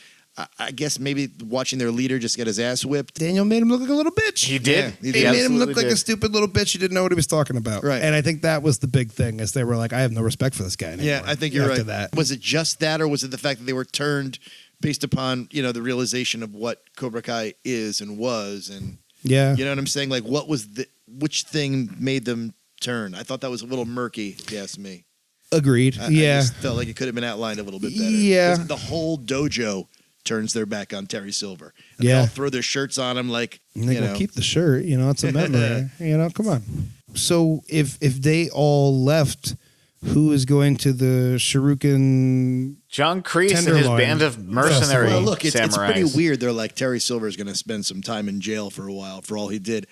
I guess maybe watching their leader just get his ass whipped. Daniel made him look like a little bitch. He did. Yeah, He made him look like a stupid little bitch. He didn't know what he was talking about. Right. And I think that was the big thing, is they were like, I have no respect for this guy anymore. Yeah, I think you're after right. that. Was it just that, or was it the fact that they were turned based upon, the realization of what Cobra Kai is and was? And Yeah. you know what I'm saying? Like, which thing made them turn? I thought that was a little murky, if you ask me. Agreed. I Yeah. just felt like it could have been outlined a little bit better. Yeah. 'Cause the whole dojo turns their back on Terry Silver. And Yeah. they all throw their shirts on him like, We'll keep the shirt. It's a memory. Come on. So if they all left, who is going to the Shuriken John Kreese and his band of mercenary Well, look, it's pretty samurais. weird. They're like, Terry Silver's going to spend some time in jail for a while for all he did.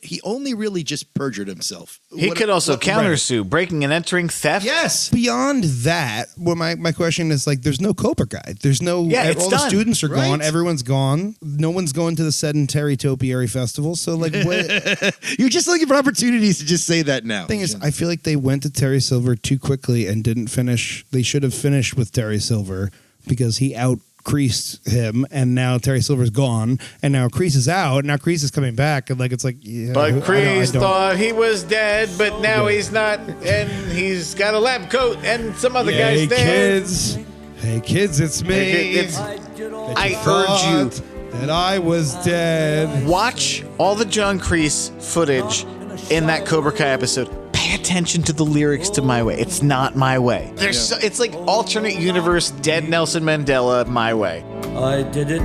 He only really just perjured himself. He could also countersue, breaking and entering, theft. Yes. Beyond that, well, my question is like, there's no Cobra Guy. There's no. it's all done. the students are Right. gone. Everyone's gone. No one's going to the sedentary topiary festival. So like, what? You're just looking for opportunities to just say that now. Thing is, I feel like they went to Terry Silver too quickly and didn't finish. They should have finished with Terry Silver because he out-creased him, and now Terry Silver's gone, and now Kreese is out. Now Kreese is coming back, and like it's like, yeah. But I Kreese don't- thought he was dead, but now he's not, and he's got a lab coat, and some other Hey guy's dead. kids, hey kids, it's me. I urge you that I was dead. Watch all the John Kreese footage in that Cobra Kai episode. Pay attention to the lyrics to My Way. It's not My Way. It's like alternate universe, dead Nelson Mandela, My Way. I did it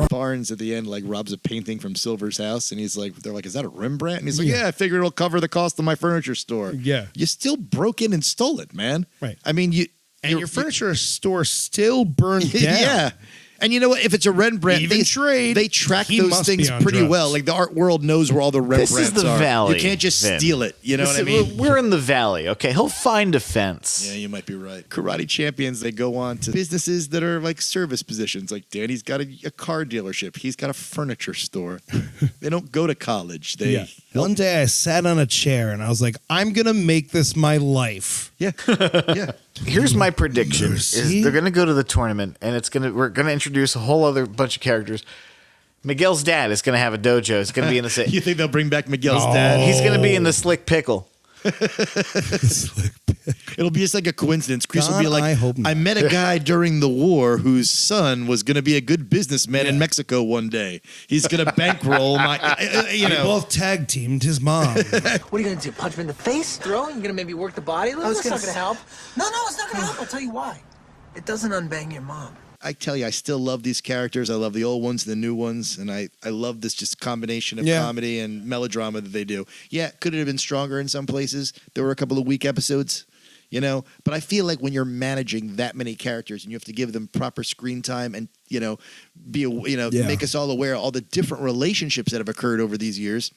Barnes at the end like robs a painting from Silver's house, and he's like, they're like, is that a Rembrandt? And he's like, yeah, I figured it'll cover the cost of my furniture store. Yeah. You still broke in and stole it, man. Right. I mean, your furniture store still burned down. Yeah. And you know what? If it's a Rembrandt, Even trade, they track he those must things be on pretty drugs. well. Like the art world knows where all the Rembrandts This is the are. valley. You can't just Vin. steal it. You know what I mean? We're in the valley, okay? He'll find a fence. Yeah, you might be right. Karate champions, they go on to businesses that are like service positions. Like Danny's got a car dealership. He's got a furniture store. They don't go to college. They One day I sat on a chair and I was like, I'm going to make this my life. Yeah. Yeah. Here's my prediction: is they're going to go to the tournament, and we're going to introduce a whole other bunch of characters. Miguel's dad is going to have a dojo. It's going to be in the You think they'll bring back Miguel's dad? He's going to be in the Slick Pickle. It'll be just like a coincidence. Chris will be God, like, I hope not. I met a guy during the war whose son was going to be a good businessman in Mexico one day. He's going to bankroll my, We both tag teamed his mom. What are you gonna do? Punch him in the face? Throw? You gonna maybe work the body a little? That's not gonna help. No, it's not gonna help. I'll tell you why. It doesn't unbang your mom. I tell you, I still love these characters. I love the old ones, the new ones, and I love this just combination of comedy and melodrama that they do. Yeah, could it have been stronger in some places? There were a couple of weak episodes, but I feel like when you're managing that many characters and you have to give them proper screen time and make us all aware of all the different relationships that have occurred over these years.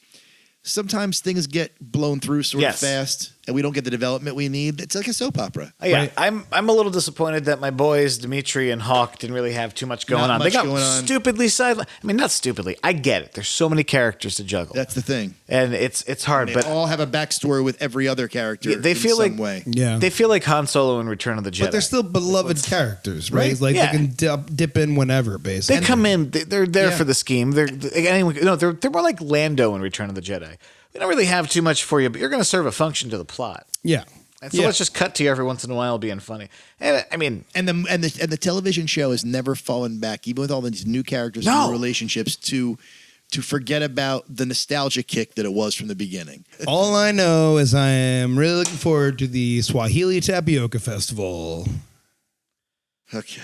Sometimes things get blown through sort of fast, and we don't get the development we need. It's like a soap opera. Yeah, I'm a little disappointed that my boys Dimitri and Hawk didn't really have too much going Not on. much They got going on. stupidly sidelined. I mean, not stupidly. I get it. There's so many characters to juggle. That's the thing, and it's hard. They But all have a backstory with every other character. they in feel some like way. they feel like Han Solo in Return of the Jedi. But they're still beloved characters, right? Right. Like Yeah. they can dip in whenever, basically. They come in. They're there for the scheme. They're more like Lando in Return of the Jedi. We don't really have too much for you, but you're going to serve a function to the plot. Yeah. And so let's just cut to you every once in a while being funny. And I mean, and the television show has never fallen back, even with all these new characters and new relationships, to forget about the nostalgia kick that it was from the beginning. All I know is I am really looking forward to the Swahili Tapioca Festival. Okay.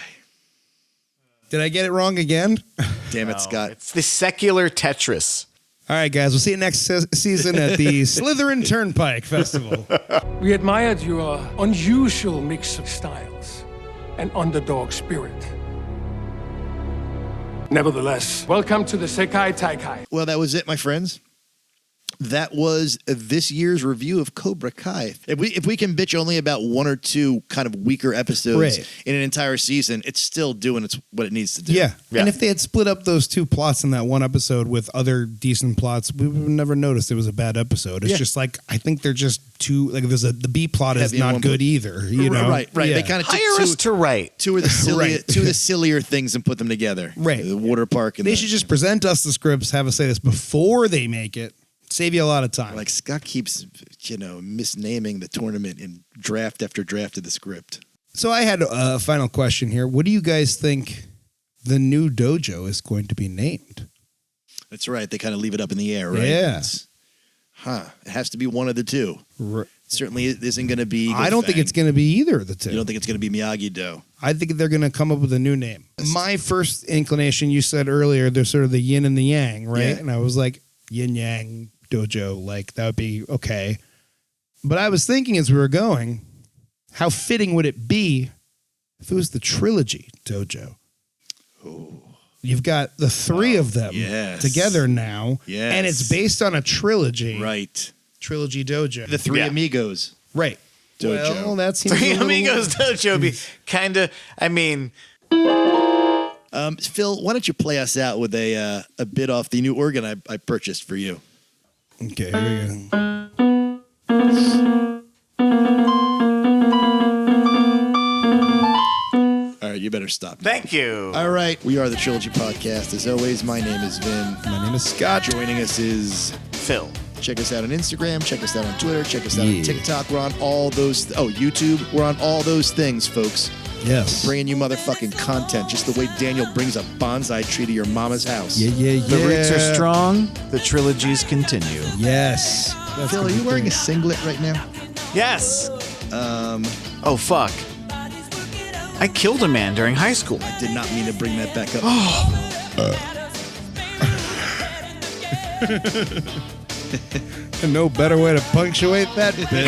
Did I get it wrong again? Damn it, Scott. It's the secular Tetris. All right, guys. We'll see you next season at the Slytherin Turnpike Festival. We admired your unusual mix of styles and underdog spirit. Nevertheless, welcome to the Sekai Taikai. Well, that was it, my friends. That was this year's review of Cobra Kai. If we can bitch only about one or two kind of weaker episodes in an entire season, it's still doing what it needs to do. Yeah. And if they had split up those two plots in that one episode with other decent plots, we would have never noticed it was a bad episode. It's just like, I think they're just too, like the B plot is Heavy on not one good plot. either. You know? Right. Yeah. They kind of took Hire us to write. two of the sillier things and put them together. Right. The water park. And They should just present us the scripts, have us say this before they make it. Save you a lot of time. Like Scott keeps, misnaming the tournament in draft after draft of the script. So I had a final question here. What do you guys think the new dojo is going to be named? That's right. They kind of leave it up in the air, right? Yeah. It has to be one of the two. Certainly it isn't going to be. I don't think it's going to be either of the two. You don't think it's going to be Miyagi-Do? I think they're going to come up with a new name. My first inclination, you said earlier, they're sort of the yin and the yang, right? Yeah. And I was like, yin yang dojo, like that would be okay. But I was thinking as we were going, how fitting would it be if it was the trilogy dojo? Oh. You've got the three of them together now, and it's based on a trilogy. Right. Trilogy dojo. The Three Amigos. Right. Dojo. Well, that seems Three a little... Amigos dojo be kind of, I mean... Phil, why don't you play us out with a bit off the new organ I purchased for you? Okay, here we go. All right, you better stop. Thank you. All right, we are the Trilogy Podcast. As always, my name is Vin. My name is Scott. Joining us is Phil. Check us out on Instagram. Check us out on Twitter. Check us out on TikTok. We're on all those. YouTube. We're on all those things, folks. Yes. Bringing you motherfucking content, just the way Daniel brings a bonsai tree to your mama's house. Yeah. The roots are strong. The trilogies continue. Yes. Phil, are you wearing a singlet right now? Yes. Oh, fuck. I killed a man during high school. I did not mean to bring that back up. No better way to punctuate that bit.